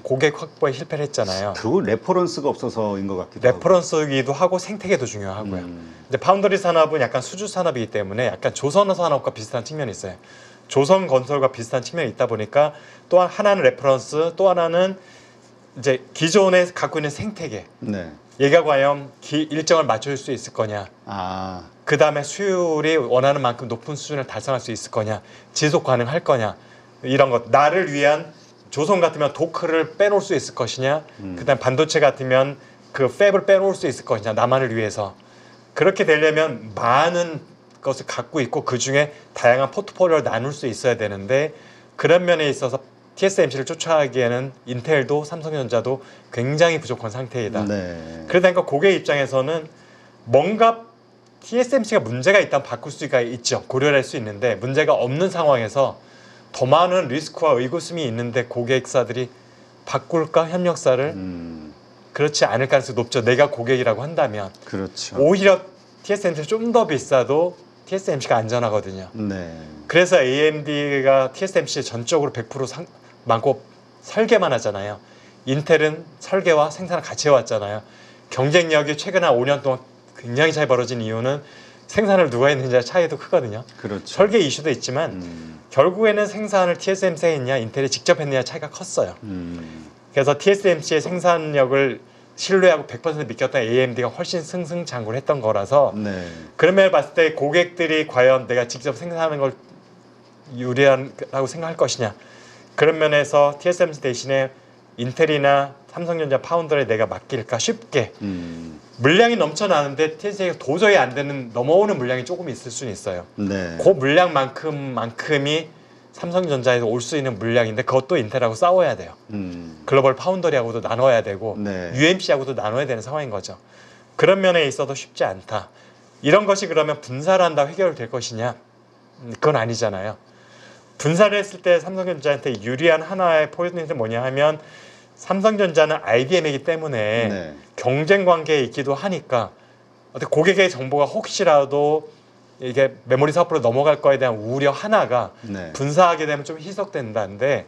고객 확보에 실패를 했잖아요. 결국 레퍼런스가 없어서인 것 같기도 하고. 레퍼런스이기도 하고 생태계도 중요하고요. 근데 파운더리 산업은 약간 수주 산업이기 때문에 약간 조선 산업과 비슷한 측면이 있어요. 조선 건설과 비슷한 측면이 있다 보니까 또 하나는 레퍼런스, 또 하나는 이제 기존에 갖고 있는 생태계. 네. 얘가 과연 일정을 맞출 수 있을 거냐. 아, 그 다음에 수율이 원하는 만큼 높은 수준을 달성할 수 있을 거냐, 지속 가능할 거냐, 이런 것. 나를 위한 조선 같으면 도크를 빼놓을 수 있을 것이냐, 그다음 반도체 같으면 그 팹을 빼놓을 수 있을 것이냐, 나만을 위해서. 그렇게 되려면 많은 것을 갖고 있고 그 중에 다양한 포트폴리오를 나눌 수 있어야 되는데, 그런 면에 있어서 TSMC를 쫓아가기에는 인텔도 삼성전자도 굉장히 부족한 상태이다. 네. 그러다 보니까 고객 입장에서는 뭔가 TSMC가 문제가 있다면 바꿀 수가 있죠. 고려를 할 수 있는데 문제가 없는 상황에서 더 많은 리스크와 의구심이 있는데 고객사들이 바꿀까 협력사를 그렇지 않을 가능성이 높죠. 내가 고객이라고 한다면. 그렇죠. 오히려 TSMC가 좀 더 비싸도 TSMC가 안전하거든요. 네. 그래서 AMD가 TSMC 전적으로 100% 많고 설계만 하잖아요. 인텔은 설계와 생산을 같이 해왔잖아요. 경쟁력이 최근 한 5년 동안 굉장히 잘 벌어진 이유는 생산을 누가 했느냐의 차이도 크거든요. 그렇죠. 설계 이슈도 있지만 결국에는 생산을 TSMC가 했냐 인텔이 직접 했느냐의 차이가 컸어요. 그래서 TSMC의 생산력을 신뢰하고 100% 믿겼던 AMD가 훨씬 승승장구를 했던 거라서 네. 그런 면을 봤을 때 고객들이 과연 내가 직접 생산하는 걸 유리하다고 생각할 것이냐, 그런 면에서 TSMC 대신에 인텔이나 삼성전자 파운더에 내가 맡길까 쉽게. 물량이 넘쳐나는데 TSMC가 도저히 안 되는 넘어오는 물량이 조금 있을 수는 있어요. 네. 그 물량만큼이 삼성전자에서 올 수 있는 물량인데 그것도 인텔하고 싸워야 돼요. 글로벌 파운더리하고도 나눠야 되고 네. UMC하고도 나눠야 되는 상황인 거죠. 그런 면에 있어도 쉽지 않다. 이런 것이 그러면 분사를 한다고 해결될 것이냐? 그건 아니잖아요. 분사를 했을 때 삼성전자한테 유리한 하나의 포인트는 뭐냐 하면 삼성전자는 IDM이기 때문에 네. 경쟁 관계에 있기도 하니까 어떻게 고객의 정보가 혹시라도 이게 메모리 사업으로 넘어갈 거에 대한 우려 하나가 네. 분사하게 되면 좀 희석된다는데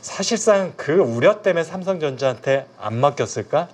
사실상 그 우려 때문에 삼성전자한테 안 맡겼을까?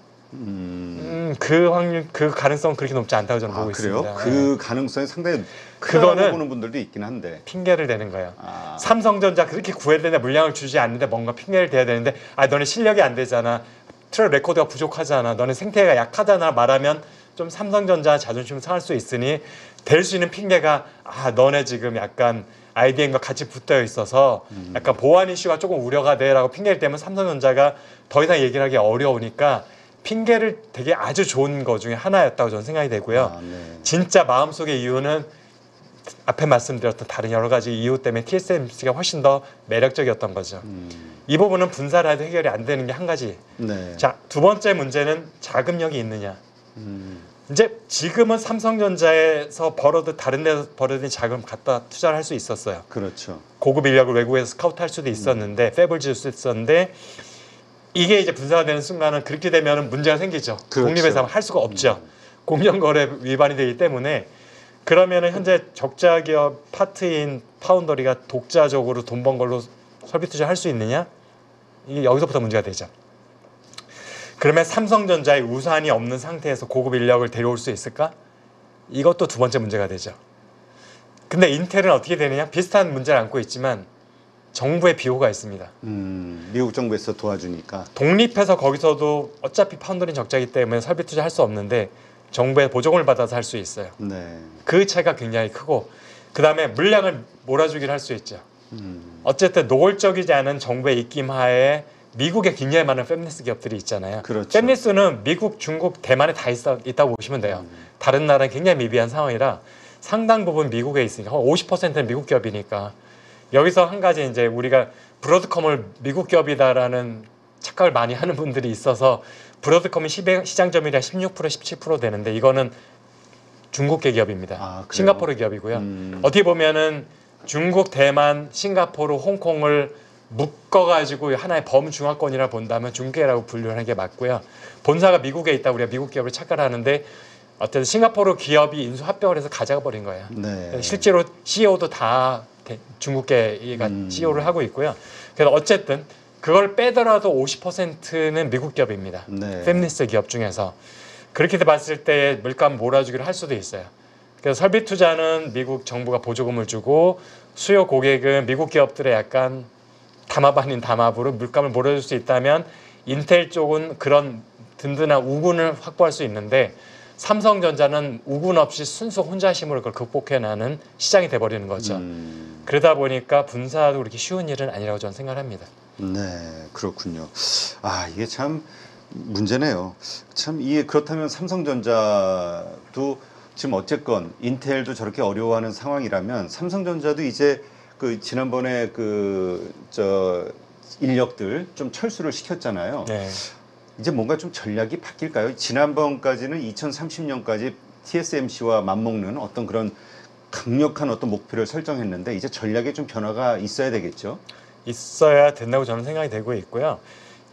그 확률, 그 가능성은 그렇게 높지 않다고 저는 보고 그래요? 있습니다. 그 가능성이 상당히 그거는 크다고 보는 분들도 있긴 한데. 핑계를 대는 거예요. 아. 삼성전자 그렇게 구해야 되는데 물량을 주지 않는데 뭔가 핑계를 대야 되는데 너네 실력이 안 되잖아. 트랙 레코드가 부족하잖아. 너네 생태계가 약하잖아 말하면 좀 삼성전자 자존심을 상할 수 있으니 될 수 있는 핑계가 너네 지금 약간 IDM과 같이 붙어 있어서 약간 보안 이슈가 조금 우려가 돼라고 핑계를 대면 삼성전자가 더 이상 얘기를 하기 어려우니까 핑계를 되게 아주 좋은 거 중에 하나였다고 저는 생각이 되고요. 네. 진짜 마음속의 이유는 앞에 말씀드렸던 다른 여러 가지 이유 때문에 TSMC가 훨씬 더 매력적이었던 거죠. 이 부분은 분사를 해도 해결이 안 되는 게 한 가지. 네. 자, 두 번째 문제는 자금력이 있느냐. 이제 지금은 삼성전자에서 다른 데서 벌어진 자금 갖다 투자를 할 수 있었어요. 그렇죠. 고급 인력을 외국에서 스카우트 할 수도 있었는데 팹을 지을 수 있었는데 이게 이제 분사가 되는 순간은 그렇게 되면 문제가 생기죠. 그렇죠. 독립해서 할 수가 없죠. 공정거래 위반이 되기 때문에 그러면은 현재 적자 기업 파트인 파운더리가 독자적으로 돈 번 걸로 설비 투자할 수 있느냐? 이게 여기서부터 문제가 되죠. 그러면 삼성전자의 우산이 없는 상태에서 고급 인력을 데려올 수 있을까? 이것도 두 번째 문제가 되죠. 근데 인텔은 어떻게 되느냐? 비슷한 문제를 안고 있지만 정부의 비호가 있습니다. 미국 정부에서 도와주니까. 독립해서 거기서도 어차피 파운더리는 적자이기 때문에 설비 투자할 수 없는데 정부의 보조금을 받아서 할 수 있어요. 네. 그 차이가 굉장히 크고 그 다음에 물량을 몰아주기를 할 수 있죠. 어쨌든 노골적이지 않은 정부의 입김하에 미국에 굉장히 많은 팹리스 기업들이 있잖아요. 그렇죠. 팹리스는 미국, 중국, 대만에 다 있다고 보시면 돼요. 다른 나라는 굉장히 미비한 상황이라 상당 부분 미국에 있으니까 50%는 미국 기업이니까 여기서 한 가지 이제 우리가 브로드컴을 미국 기업이다라는 착각을 많이 하는 분들이 있어서 브로드컴이 시장 점유율이 16% 17% 되는데 이거는 중국계 기업입니다. 그래요? 싱가포르 기업이고요. 어떻게 보면은 중국, 대만, 싱가포르, 홍콩을 묶어가지고 하나의 범중화권이라 본다면 중계라고 분류하는 게 맞고요. 본사가 미국에 있다 우리가 미국 기업을 착각을 하는데 어쨌든 싱가포르 기업이 인수 합병을 해서 가져가 버린 거예요. 네. 실제로 CEO도 다 중국계가 CEO를 하고 있고요. 그래서 어쨌든 그걸 빼더라도 50%는 미국 기업입니다. 네. 페미니스트 기업 중에서. 그렇게 봤을 때 물감 몰아주기를 할 수도 있어요. 그래서 설비 투자는 미국 정부가 보조금을 주고 수요 고객은 미국 기업들의 약간 담합 아닌 담합으로 물감을 몰아줄 수 있다면 인텔 쪽은 그런 든든한 우군을 확보할 수 있는데 삼성전자는 우군 없이 순수 혼자심으로 그걸 극복해내는 시장이 돼버리는 거죠. 그러다 보니까 분사도 그렇게 쉬운 일은 아니라고 저는 생각합니다. 네, 그렇군요. 아, 이게 참 문제네요. 참 이게 그렇다면 삼성전자도 지금 어쨌건 인텔도 저렇게 어려워하는 상황이라면 삼성전자도 이제 그 지난번에 인력들 좀 철수를 시켰잖아요. 네. 이제 뭔가 좀 전략이 바뀔까요? 지난번까지는 2030년까지 TSMC와 맞먹는 어떤 그런 강력한 어떤 목표를 설정했는데 이제 전략에 좀 변화가 있어야 되겠죠? 있어야 된다고 저는 생각이 되고 있고요.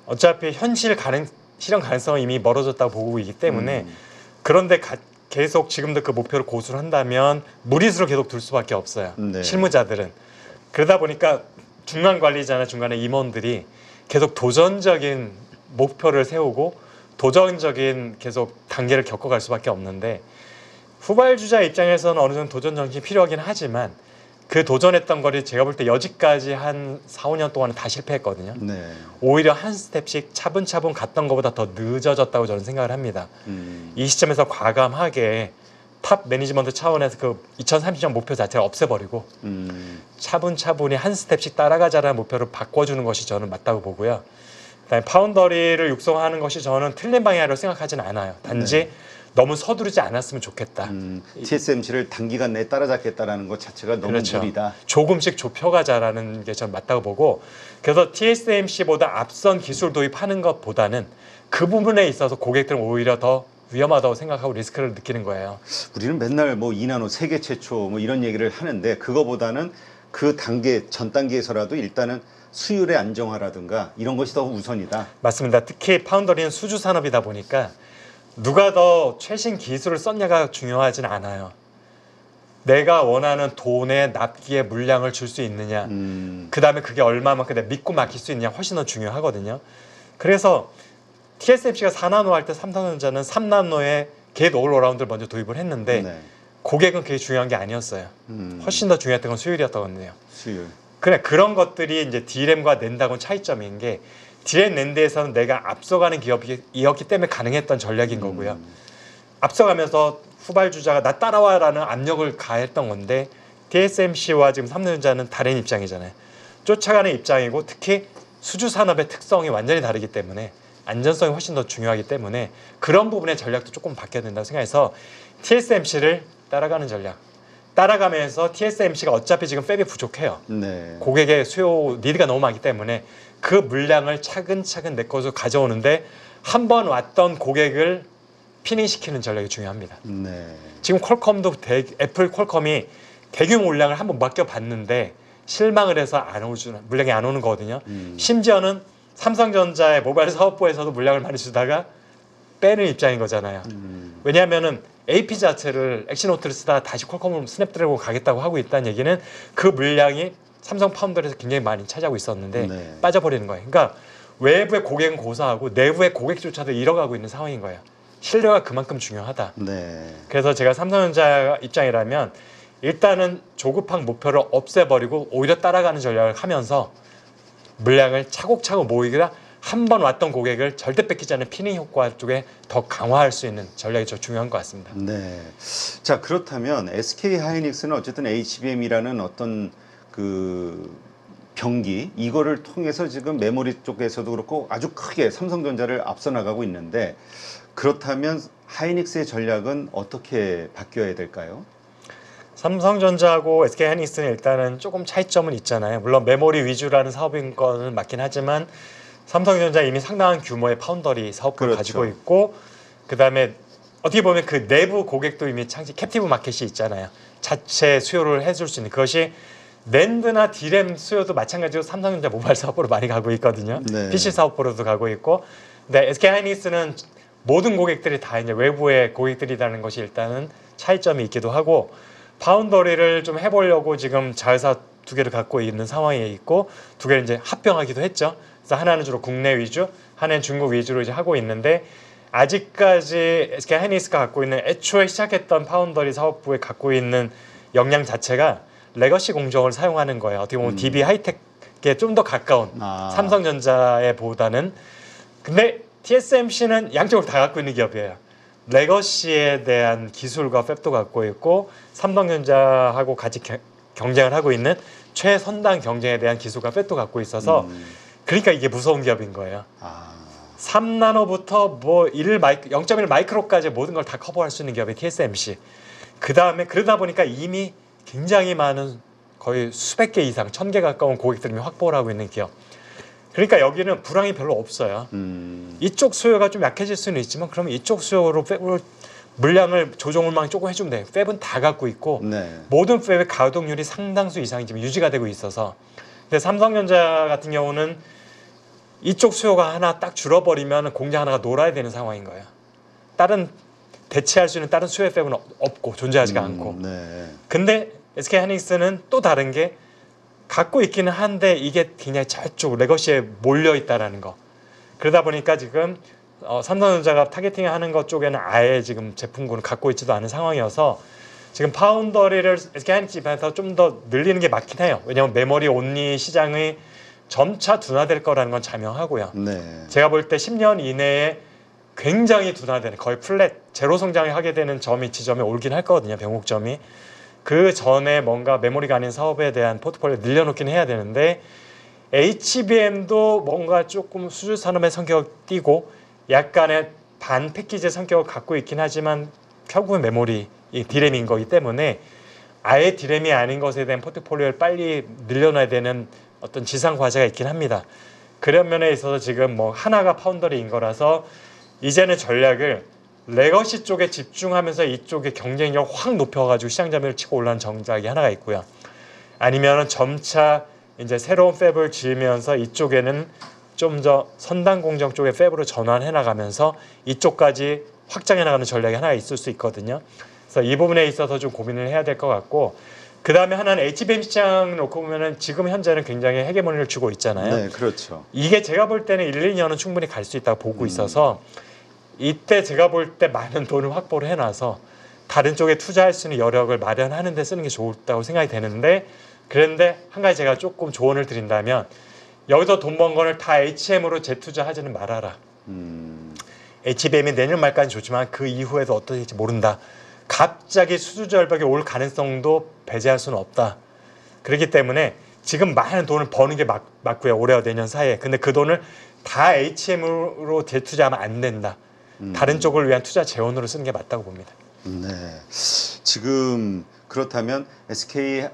어차피 실현 가능성은 이미 멀어졌다고 보고 있기 때문에 그런데 계속 지금도 그 목표를 고수를 한다면 무리수로 계속 둘 수밖에 없어요. 네. 실무자들은. 그러다 보니까 중간 관리자나 중간에 임원들이 계속 도전적인 목표를 세우고 도전적인 계속 단계를 겪어갈 수밖에 없는데 후발주자 입장에서는 어느 정도 도전 정신이 필요하긴 하지만 그 도전했던 거를 제가 볼 때 여지까지 한 4, 5년 동안은 다 실패했거든요. 네. 오히려 한 스텝씩 차분차분 갔던 것보다 더 늦어졌다고 저는 생각을 합니다. 이 시점에서 과감하게 탑 매니지먼트 차원에서 그 2030년 목표 자체를 없애버리고 차분차분히 한 스텝씩 따라가자라는 목표를 바꿔주는 것이 저는 맞다고 보고요. 그다음에 파운더리를 육성하는 것이 저는 틀린 방향이라고 생각하지는 않아요. 단지 너무 서두르지 않았으면 좋겠다. TSMC를 단기간 내에 따라잡겠다라는 것 자체가 너무 그렇죠. 무리다. 조금씩 좁혀가자라는 게 저는 맞다고 보고 그래서 TSMC보다 앞선 기술 도입하는 것보다는 그 부분에 있어서 고객들은 오히려 더 위험하다고 생각하고 리스크를 느끼는 거예요. 우리는 맨날 뭐 2나노 세계 최초 뭐 이런 얘기를 하는데 그거보다는 그 단계 전 단계에서라도 일단은 수율의 안정화라든가 이런 것이 더 우선이다. 맞습니다. 특히 파운더리는 수주 산업이다 보니까 누가 더 최신 기술을 썼냐가 중요하진 않아요. 내가 원하는 돈의 납기의 물량을 줄 수 있느냐, 그 다음에 그게 얼마만큼 내가 믿고 맡길 수 있느냐 훨씬 더 중요하거든요. 그래서 TSMC가 4나노 할 때 삼성전자는 3나노에 게이트 올어라운드를 먼저 도입을 했는데 네. 고객은 그게 중요한 게 아니었어요. 훨씬 더 중요했던 건 수율이었거든요. 수율. 그래 그런 것들이 이제 D램과 낸드하고는 차이점인 게 D램 낸드에서는 내가 앞서가는 기업이었기 때문에 가능했던 전략인 거고요. 앞서가면서 후발주자가 나 따라와라는 압력을 가했던 건데 TSMC와 지금 삼성전자는 다른 입장이잖아요. 쫓아가는 입장이고 특히 수주 산업의 특성이 완전히 다르기 때문에 안전성이 훨씬 더 중요하기 때문에 그런 부분의 전략도 조금 바뀌어야 된다고 생각해서 TSMC를 따라가는 전략. 따라가면서 TSMC가 어차피 지금 팹이 부족해요. 네. 고객의 수요 니드가 너무 많기 때문에 그 물량을 차근차근 내 것으로 가져오는데 한 번 왔던 고객을 피닝시키는 전략이 중요합니다. 네. 지금 퀄컴도 애플 퀄컴이 대규모 물량을 한번 맡겨봤는데 실망을 해서 물량이 안 오는 거거든요. 심지어는 삼성전자의 모바일 사업부에서도 물량을 많이 주다가 빼는 입장인 거잖아요. 왜냐하면은 AP 자체를 엑시노트를 쓰다가 다시 퀄컴으로 스냅드래곤 가겠다고 하고 있다는 얘기는 그 물량이 삼성 파운더리에서 굉장히 많이 차지하고 있었는데 네. 빠져버리는 거예요. 그러니까 외부의 고객은 고사하고 내부의 고객조차도 잃어가고 있는 상황인 거예요. 신뢰가 그만큼 중요하다. 네. 그래서 제가 삼성전자 입장이라면 일단은 조급한 목표를 없애버리고 오히려 따라가는 전략을 하면서 물량을 차곡차곡 모이기다 한 번 왔던 고객을 절대 뺏기지 않는 피닝 효과 쪽에 더 강화할 수 있는 전략이 좀 중요한 것 같습니다. 네. 자, 그렇다면 SK 하이닉스는 어쨌든 HBM이라는 어떤 그 병기 이거를 통해서 지금 메모리 쪽에서도 그렇고 아주 크게 삼성전자를 앞서 나가고 있는데 그렇다면 하이닉스의 전략은 어떻게 바뀌어야 될까요? 삼성전자하고 SK하이닉스는 일단은 조금 차이점은 있잖아요. 물론 메모리 위주라는 사업인 거는 맞긴 하지만 삼성전자 이미 상당한 규모의 파운더리 사업을 그렇죠. 가지고 있고 그다음에 어떻게 보면 그 내부 고객도 이미 캡티브 마켓이 있잖아요. 자체 수요를 해줄 수 있는 그것이 낸드나 D램 수요도 마찬가지로 삼성전자 모바일 사업부로 많이 가고 있거든요. 네. PC 사업부로도 가고 있고 근데 SK하이닉스는 모든 고객들이 다 이제 외부의 고객들이라는 것이 일단은 차이점이 있기도 하고 파운더리를 좀 해보려고 지금 자회사 두 개를 갖고 있는 상황에 있고 두 개를 이제 합병하기도 했죠. 그래서 하나는 주로 국내 위주, 하나는 중국 위주로 이제 하고 있는데 아직까지 SK 하이닉스가 갖고 있는 애초에 시작했던 파운더리 사업부에 갖고 있는 역량 자체가 레거시 공정을 사용하는 거예요. 어떻게 보면 DB 하이텍에 좀 더 가까운 삼성전자에 보다는. 근데 TSMC는 양쪽을 다 갖고 있는 기업이에요. 레거시에 대한 기술과 팹도 갖고 있고 삼성전자하고 같이 경쟁을 하고 있는 최선단 경쟁에 대한 기술과 팹도 갖고 있어서 그러니까 이게 무서운 기업인 거예요. 3나노부터 뭐 0.1 마이크로까지 모든 걸 다 커버할 수 있는 기업이 TSMC. 그 다음에 그러다 보니까 이미 굉장히 많은 거의 수백 개 이상 1000개 가까운 고객들이 확보를 하고 있는 기업. 그러니까 여기는 불황이 별로 없어요. 이쪽 수요가 좀 약해질 수는 있지만 그러면 이쪽 수요로 팹을 물량을 조정을만 조금 해주면 돼요. 팹은 다 갖고 있고 모든 팹의 가동률이 상당수 이상이 지금 유지가 되고 있어서. 근데 삼성전자 같은 경우는 이쪽 수요가 하나 딱 줄어버리면 공장 하나가 놀아야 되는 상황인 거예요. 다른 대체할 수 있는 다른 수요의 팹은 없고 존재하지가 않고. 근데 SK 하이닉스는 또 다른 게 갖고 있기는 한데 이게 굉장히 저쪽 레거시에 몰려 있다라는 거. 그러다 보니까 지금 삼성전자가 타겟팅하는 것 쪽에는 아예 지금 제품군을 갖고 있지도 않은 상황이어서 지금 파운더리를 SK 하이닉스 입장에서 좀 더 늘리는 게 맞긴 해요. 왜냐하면 메모리 온리 시장이 점차 둔화될 거라는 건 자명하고요. 제가 볼 때 10년 이내에 굉장히 둔화되는 거의 플랫 제로 성장을 하게 되는 지점에 올긴 할 거거든요. 변곡점이. 그 전에 뭔가 메모리가 아닌 사업에 대한 포트폴리오 늘려놓긴 해야 되는데 HBM도 뭔가 조금 수주 산업의 성격을 띠고 약간의 반 패키지 성격을 갖고 있긴 하지만 결국은 메모리, 디램인 거기 때문에 아예 디램이 아닌 것에 대한 포트폴리오를 빨리 늘려놔야 되는 어떤 지상 과제가 있긴 합니다. 그런 면에 있어서 지금 뭐 하나가 파운더리인 거라서 이제는 전략을 레거시 쪽에 집중하면서 이쪽의 경쟁력 확 높여가지고 시장 점유율을 치고 올라가는 전략이 하나가 있고요. 아니면은 점차 이제 새로운 팹을 지으면서 이쪽에는 좀 더 선단 공정 쪽의 팹으로 전환해 나가면서 이쪽까지 확장해 나가는 전략이 하나 있을 수 있거든요. 그래서 이 부분에 있어서 좀 고민을 해야 될 것 같고 그 다음에 하나는 HBM 시장 놓고 보면은 지금 현재는 굉장히 헤게모니를 주고 있잖아요. 네, 그렇죠. 이게 제가 볼 때는 1, 2년은 충분히 갈 수 있다고 보고 있어서 이때 제가 볼 때 많은 돈을 확보를 해놔서 다른 쪽에 투자할 수 있는 여력을 마련하는 데 쓰는 게 좋다고 생각이 되는데 그런데 한 가지 제가 조금 조언을 드린다면 여기서 돈 번 거를 다 HM으로 재투자하지는 말아라. HBM이 내년 말까지 좋지만 그 이후에도 어떻게 될지 모른다. 갑자기 수주 절벽이 올 가능성도 배제할 수는 없다. 그렇기 때문에 지금 많은 돈을 버는 게 맞고요. 올해와 내년 사이에. 근데 그 돈을 다 HM으로 재투자하면 안 된다. 다른 쪽을 위한 투자 재원으로 쓰는 게 맞다고 봅니다. 네. 지금 그렇다면 SK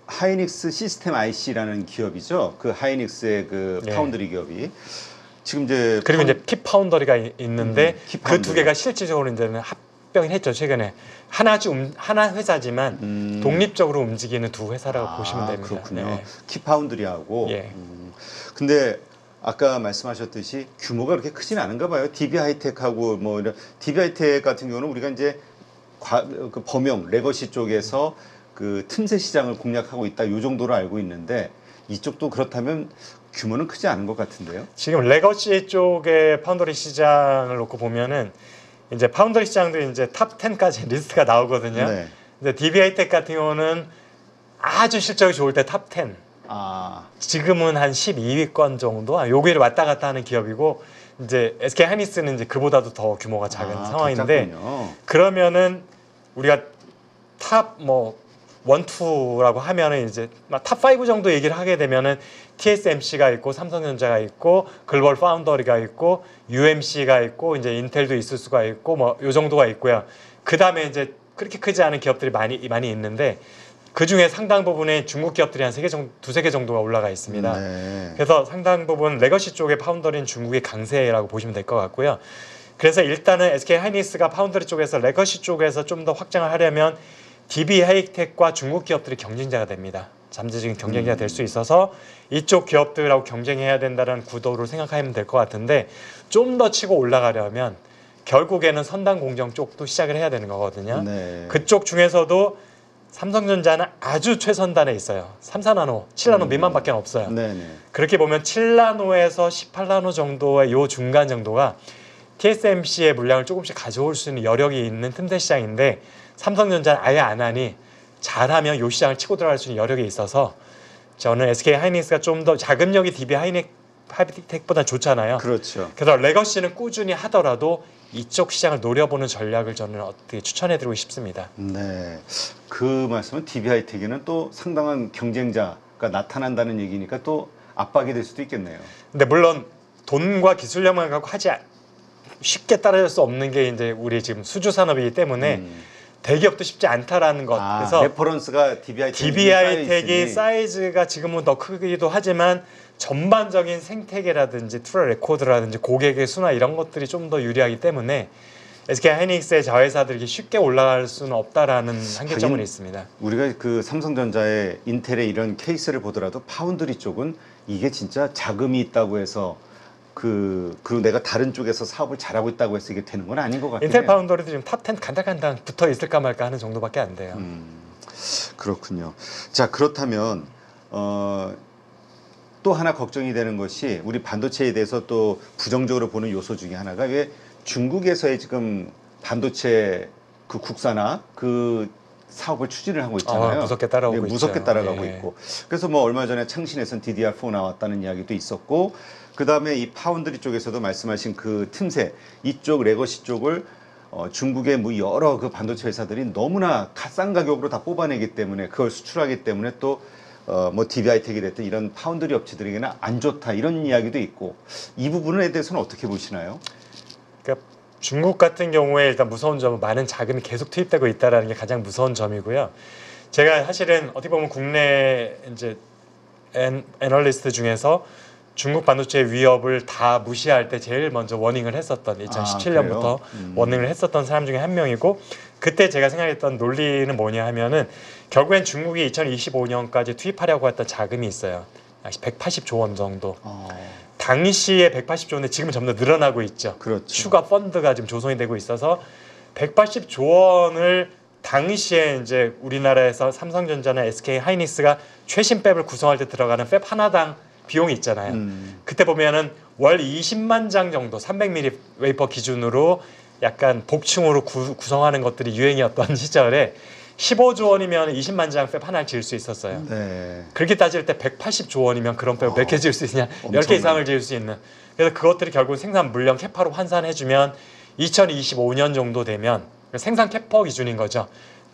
하이닉스 시스템 IC라는 기업이죠. 그 하이닉스의 그 파운드리 기업이 지금 이제 그리고 이제 키 파운더리가 있는데 그 두 개가 실질적으로 이제는 합병을 했죠. 최근에 하나 회사지만 독립적으로 움직이는 두 회사라고 보시면 됩니다. 그렇군요. 네. 키 파운드리하고. 근데 아까 말씀하셨듯이 규모가 그렇게 크지는 않은가 봐요. DB 하이텍하고 뭐 이런 DB 하이텍 같은 경우는 우리가 이제 그 범용 레거시 쪽에서 그 틈새 시장을 공략하고 있다 이 정도로 알고 있는데 이쪽도 그렇다면 규모는 크지 않은 것 같은데요. 지금 레거시 쪽의 파운더리 시장을 놓고 보면은 이제 파운더리 시장도 이제 탑 10까지 리스트가 나오거든요. 근데 DB 하이텍 같은 경우는 아주 실적이 좋을 때 탑 10. 지금은 한 12위권 정도, 여기를 왔다 갔다 하는 기업이고 이제 SK 하이닉스는 이제 그보다도 더 규모가 작은 상황인데 그러면은 우리가 탑 뭐 1, 2라고 하면은 이제 탑 5 정도 얘기를 하게 되면은 TSMC가 있고 삼성전자가 있고 글로벌 파운더리가 있고 UMC가 있고 이제 인텔도 있을 수가 있고 뭐 요 정도가 있고요. 그 다음에 이제 그렇게 크지 않은 기업들이 많이 있는데 그 중에 상당 부분의 중국 기업들이 한 두세 개 정도가 올라가 있습니다. 그래서 상당 부분 레거시 쪽의 파운더리는 중국의 강세라고 보시면 될 것 같고요. 그래서 일단은 SK 하이닉스가 파운더리 쪽에서 레거시 쪽에서 좀 더 확장을 하려면 DB 하이텍과 중국 기업들이 경쟁자가 됩니다. 잠재적인 경쟁자가 될 수 있어서 이쪽 기업들하고 경쟁해야 된다는 구도로 생각하면 될 것 같은데 좀 더 치고 올라가려면 결국에는 선단 공정 쪽도 시작을 해야 되는 거거든요. 그쪽 중에서도 삼성전자는 아주 최선단에 있어요. 3, 4나노, 7나노 미만밖에 없어요. 네네. 그렇게 보면 7나노에서 18나노 정도의 요 중간 정도가 TSMC의 물량을 조금씩 가져올 수 있는 여력이 있는 틈새 시장인데 삼성전자는 아예 안 하니 잘하면 요 시장을 치고 들어갈 수 있는 여력이 있어서 저는 SK 하이닉스가 좀 더 자금력이 DB 하이텍보다 좋잖아요. 그렇죠. 그래서 레거시는 꾸준히 하더라도 이쪽 시장을 노려보는 전략을 저는 어떻게 추천해드리고 싶습니다. 네. 그 말씀은 DB 하이텍에는 또 상당한 경쟁자가 나타난다는 얘기니까 또 압박이 될 수도 있겠네요. 근데 물론 돈과 기술력만 갖고 쉽게 따라갈 수 없는 게 이제 우리 지금 수주 산업이기 때문에 대기업도 쉽지 않다라는 것. 그래서 레퍼런스가 DB 하이텍이 사이즈가 지금은 더 크기도 하지만 전반적인 생태계라든지 트랙 레코드라든지 고객의 수나 이런 것들이 좀 더 유리하기 때문에 SK 하이닉스의 자회사들이 쉽게 올라갈 수는 없다라는 한계점은 있습니다. 우리가 그 삼성전자의 인텔의 이런 케이스를 보더라도 파운드리 쪽은 이게 진짜 자금이 있다고 해서 그리고 내가 다른 쪽에서 사업을 잘하고 있다고 해서 이게 되는 건 아닌 것 같아요. 인텔 파운드리도 지금 탑10 간당간당 붙어 있을까 말까 하는 정도밖에 안 돼요. 그렇군요. 자, 그렇다면 또 하나 걱정이 되는 것이 우리 반도체에 대해서 또 부정적으로 보는 요소 중에 하나가 왜 중국에서의 지금 반도체 그 국산화 그 사업을 추진을 하고 있잖아요. 무섭게 따라오고 있죠. 무섭게 따라가고 있고. 그래서 뭐 얼마 전에 창신에서는 DDR4 나왔다는 이야기도 있었고, 그 다음에 이 파운드리 쪽에서도 말씀하신 그 틈새 이쪽 레거시 쪽을 중국의 뭐 여러 그 반도체 회사들이 너무나 싼 가격으로 다 뽑아내기 때문에 그걸 수출하기 때문에 또 뭐 DB 하이텍이 됐든 이런 파운드리 업체들에게는 안 좋다 이런 이야기도 있고 이 부분에 대해서는 어떻게 보시나요? 그러니까 중국 같은 경우에 일단 무서운 점은 많은 자금이 계속 투입되고 있다는 게 가장 무서운 점이고요. 제가 사실은 어떻게 보면 국내 이제 애널리스트 중에서 중국 반도체 위협을 다 무시할 때 제일 먼저 워닝을 했었던 2017년부터 워닝을 했었던 사람 중에 한 명이고 그때 제가 생각했던 논리는 뭐냐 하면은 결국엔 중국이 2025년까지 투입하려고 했던 자금이 있어요. 180조 원 정도. 당시에 180조 원인데 지금은 점점 늘어나고 있죠. 그렇죠. 추가 펀드가 지금 조성이 되고 있어서 180조 원을 당시에 이제 우리나라에서 삼성전자나 SK 하이닉스가 최신 팹을 구성할 때 들어가는 팹 하나당 비용이 있잖아요. 그때 보면은 월 20만 장 정도 300mm 웨이퍼 기준으로 약간 복층으로 구성하는 것들이 유행이었던 시절에 15조 원이면 20만 장 팹 하나를 지을 수 있었어요. 네. 그렇게 따질 때 180조 원이면 그런 팹을 몇 개 지을 수 있느냐? 10개 이상을 지을 수 있는. 그래서 그것들이 결국 생산 물량 캐파로 환산해주면 2025년 정도 되면 생산 캐파 기준인 거죠.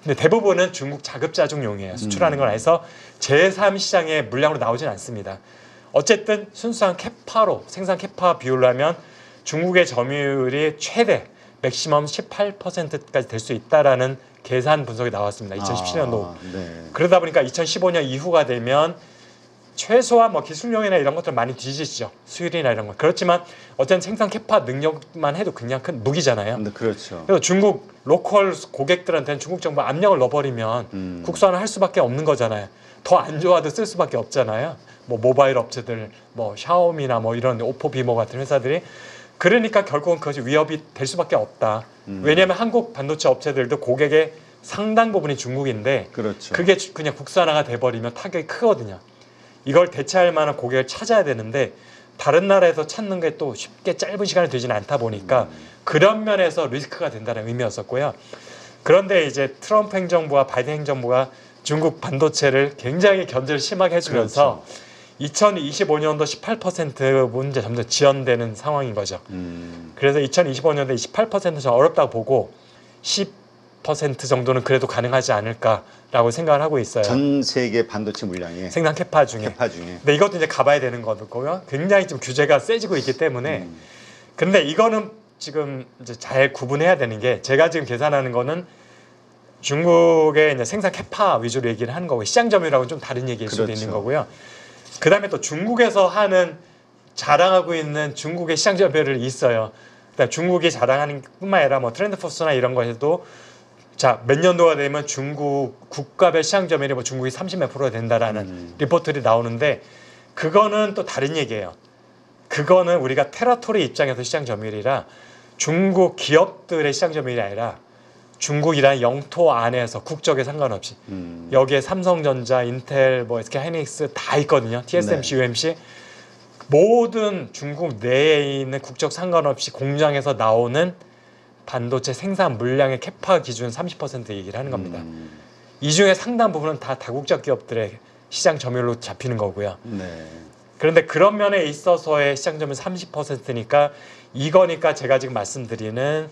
근데 대부분은 중국 자급자족용이에요. 수출하는 걸 해서 제3시장에 물량으로 나오진 않습니다. 어쨌든 순수한 캐파로 생산 캐파 비율로 하면 중국의 점유율이 최대 맥시멈 18%까지 될 수 있다라는 계산 분석이 나왔습니다. 2017년도. 네. 그러다 보니까 2015년 이후가 되면 최소한 뭐 기술력이나 이런 것들 많이 뒤지죠. 수율이나 이런 거. 그렇지만 어쨌든 생산 캐파 능력만 해도 그냥 큰 무기잖아요. 네, 그렇죠. 그래서 중국 로컬 고객들한테는 중국 정부 압력을 넣어버리면 국산을 할 수밖에 없는 거잖아요. 더 안 좋아도 쓸 수밖에 없잖아요. 뭐 모바일 업체들, 뭐 샤오미나 뭐 이런 오포, 비모 같은 회사들이 그러니까 결국은 그것이 위협이 될 수밖에 없다. 왜냐하면 한국 반도체 업체들도 고객의 상당 부분이 중국인데 그렇죠. 그게 그냥 국산화가 돼버리면 타격이 크거든요. 이걸 대체할 만한 고객을 찾아야 되는데 다른 나라에서 찾는 게 또 쉽게 짧은 시간이 되지는 않다 보니까 그런 면에서 리스크가 된다는 의미였었고요. 그런데 이제 트럼프 행정부와 바이든 행정부가 중국 반도체를 굉장히 견제를 심하게 해주면서 그렇죠. 2025년도 18% 문제 점점 지연되는 상황인 거죠. 그래서 2025년도 28%는 좀 어렵다고 보고 10% 정도는 그래도 가능하지 않을까라고 생각을 하고 있어요. 전 세계 반도체 물량이 생산 캐파 중에. 근데 이것도 이제 가봐야 되는 거고요. 굉장히 좀 규제가 세지고 있기 때문에. 근데 이거는 지금 이제 잘 구분해야 되는 게 제가 지금 계산하는 거는 중국의 이제 생산 캐파 위주로 얘기를 하는 거고 시장 점유율하고는 좀 다른 얘기일 수도 그렇죠. 있는 거고요. 그 다음에 또 중국에서 하는 자랑하고 있는 중국의 시장 점유율이 있어요. 그러니까 중국이 자랑하는 뿐만 아니라 뭐 트렌드포스나 이런 거에도 자, 몇 년도가 되면 중국 국가별 시장 점유율이 뭐 중국이 30몇 프로가 된다라는 리포트들이 나오는데 그거는 또 다른 얘기예요. 그거는 우리가 테라토리 입장에서 시장 점유율이라 중국 기업들의 시장 점유율이 아니라 중국이란 영토 안에서 국적에 상관없이 여기에 삼성전자, 인텔, 뭐 SK 하이닉스 다 있거든요. TSMC, 네. UMC 모든 중국 내에 있는 국적 상관없이 공장에서 나오는 반도체 생산 물량의 캐파 기준 30% 얘기를 하는 겁니다. 이 중에 상당 부분은 다 다국적 기업들의 시장 점유율로 잡히는 거고요. 네. 그런데 그런 면에 있어서의 시장 점유율 30%니까 이거니까 제가 지금 말씀드리는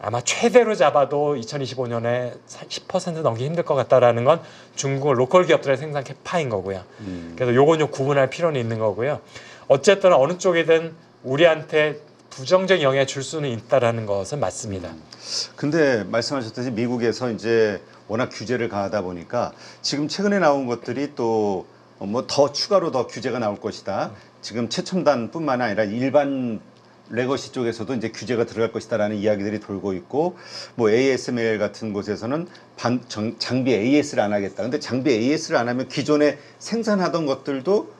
아마 최대로 잡아도 2025년에 10% 넘기 힘들 것 같다라는 건 중국 로컬 기업들의 생산 캐파인 거고요. 그래서 요건 좀 구분할 필요는 있는 거고요. 어쨌든 어느 쪽이든 우리한테 부정적 영향을 줄 수는 있다라는 것은 맞습니다. 근데 말씀하셨듯이 미국에서 이제 워낙 규제를 가하다 보니까 지금 최근에 나온 것들이 또 뭐 더 추가로 더 규제가 나올 것이다. 지금 최첨단뿐만 아니라 일반 레거시 쪽에서도 이제 규제가 들어갈 것이다라는 이야기들이 돌고 있고, 뭐 ASML 같은 곳에서는 장비 AS를 안 하겠다. 근데 장비 AS를 안 하면 기존에 생산하던 것들도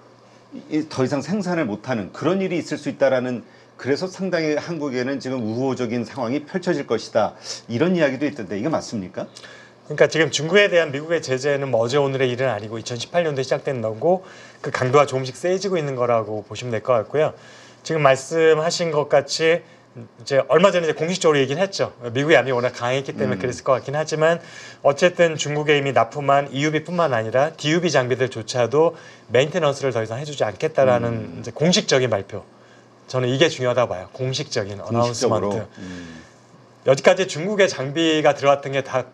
더 이상 생산을 못하는 그런 일이 있을 수 있다라는, 그래서 상당히 한국에는 지금 우호적인 상황이 펼쳐질 것이다, 이런 이야기도 있던데 이게 맞습니까? 그러니까 지금 중국에 대한 미국의 제재는 뭐 어제 오늘의 일은 아니고 2018년도에 시작된 거고 그 강도가 조금씩 세지고 있는 거라고 보시면 될 것 같고요. 지금 말씀하신 것 같이 이제 얼마 전에 이제 공식적으로 얘기는 했죠. 미국의 압력이 워낙 강했기 때문에 그랬을 것 같긴 하지만 어쨌든 중국에 이미 납품한 EUV뿐만 아니라 DUV 장비들조차도 메인테넌스를 더 이상 해주지 않겠다라는 이제 공식적인 발표. 저는 이게 중요하다고 봐요. 공식적인 어나운스먼트. 여기까지 중국의 장비가 들어왔던 게 다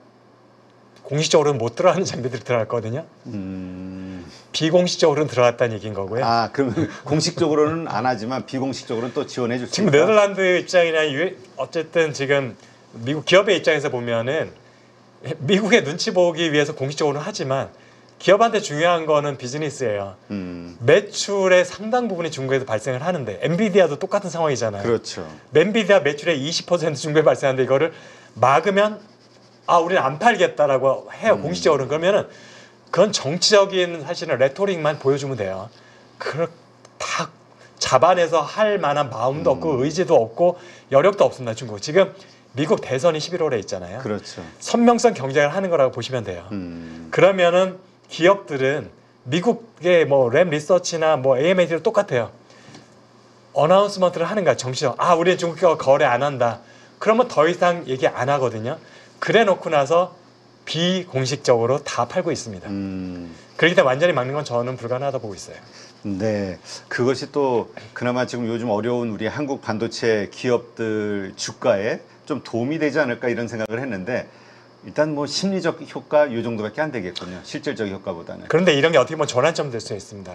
공식적으로는 못 들어가는 장비들이 들어갔거든요. 비공식적으로는 들어갔다는 얘기인 거고요. 아, 그러면 공식적으로는 안 하지만 비공식적으로는 또 지원해 줄 수 지금 있다. 네덜란드 입장이나 어쨌든 지금 미국 기업의 입장에서 보면은 미국의 눈치 보기 위해서 공식적으로는 하지만 기업한테 중요한 거는 비즈니스예요. 매출의 상당 부분이 중국에서 발생을 하는데 엔비디아도 똑같은 상황이잖아요. 그렇죠. 엔비디아 매출의 20% 중국에 발생하는데 이거를 막으면 우리는 안 팔겠다라고 해요. 공식적으로는. 그러면은 그건 정치적인 사실은 레토릭만 보여주면 돼요. 다 잡아내서 할 만한 마음도 없고 의지도 없고 여력도 없습니다. 중국. 지금 미국 대선이 11월에 있잖아요. 그렇죠. 선명성 경쟁을 하는 거라고 보시면 돼요. 그러면은 기업들은 미국의 뭐 램 리서치나 뭐 AMAT도 똑같아요. 어나운스먼트를 하는 거야. 정치적. 우리는 중국과 거래 안 한다. 그러면 더 이상 얘기 안 하거든요. 그래 놓고 나서 비공식적으로 다 팔고 있습니다. 그렇기 때문에 완전히 막는 건 저는 불가능하다고 보고 있어요. 네, 그것이 또 그나마 지금 요즘 어려운 우리 한국 반도체 기업들 주가에 좀 도움이 되지 않을까 이런 생각을 했는데, 일단 뭐 심리적 효과 이 정도밖에 안 되겠군요. 실질적 효과보다는. 그런데 이런 게 어떻게 보면 전환점 될 수 있습니다.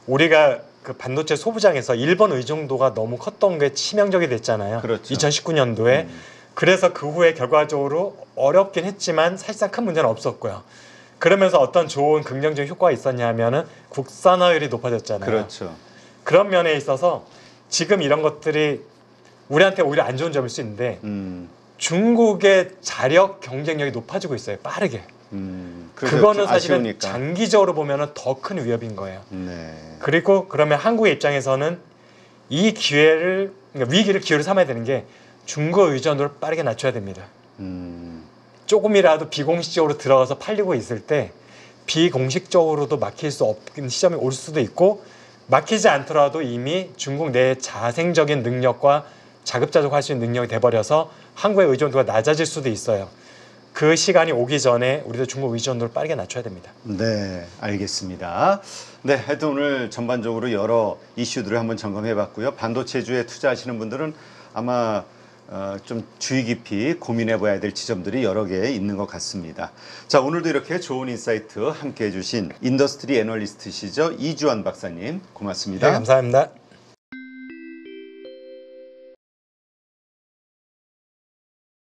우리가 그 반도체 소부장에서 일본 의존도가 너무 컸던 게 치명적이 됐잖아요. 그렇죠. 2019년도에. 그래서 그 후에 결과적으로 어렵긴 했지만 사실상 큰 문제는 없었고요. 그러면서 어떤 좋은 긍정적 효과가 있었냐 하면은 국산화율이 높아졌잖아요. 그렇죠. 그런 면에 있어서 지금 이런 것들이 우리한테 오히려 안 좋은 점일 수 있는데 중국의 자력 경쟁력이 높아지고 있어요. 빠르게. 그거는 사실은 아쉬우니까. 장기적으로 보면은 더 큰 위협인 거예요. 네. 그리고 그러면 한국의 입장에서는 이 기회를, 그러니까 위기를 기회로 삼아야 되는 게 중국 의존도를 빠르게 낮춰야 됩니다. 조금이라도 비공식적으로 들어가서 팔리고 있을 때 비공식적으로도 막힐 수 없는 시점이 올 수도 있고, 막히지 않더라도 이미 중국 내 자생적인 능력과 자급자족할 수 있는 능력이 돼버려서 한국의 의존도가 낮아질 수도 있어요. 그 시간이 오기 전에 우리도 중국 의존도를 빠르게 낮춰야 됩니다. 네, 알겠습니다. 네, 하여튼 오늘 전반적으로 여러 이슈들을 한번 점검해봤고요. 반도체주에 투자하시는 분들은 아마 좀 주의 깊이 고민해봐야 될 지점들이 여러 개 있는 것 같습니다. 자, 오늘도 이렇게 좋은 인사이트 함께해 주신 인더스트리 애널리스트시죠, 이주환 박사님 고맙습니다. 네, 감사합니다.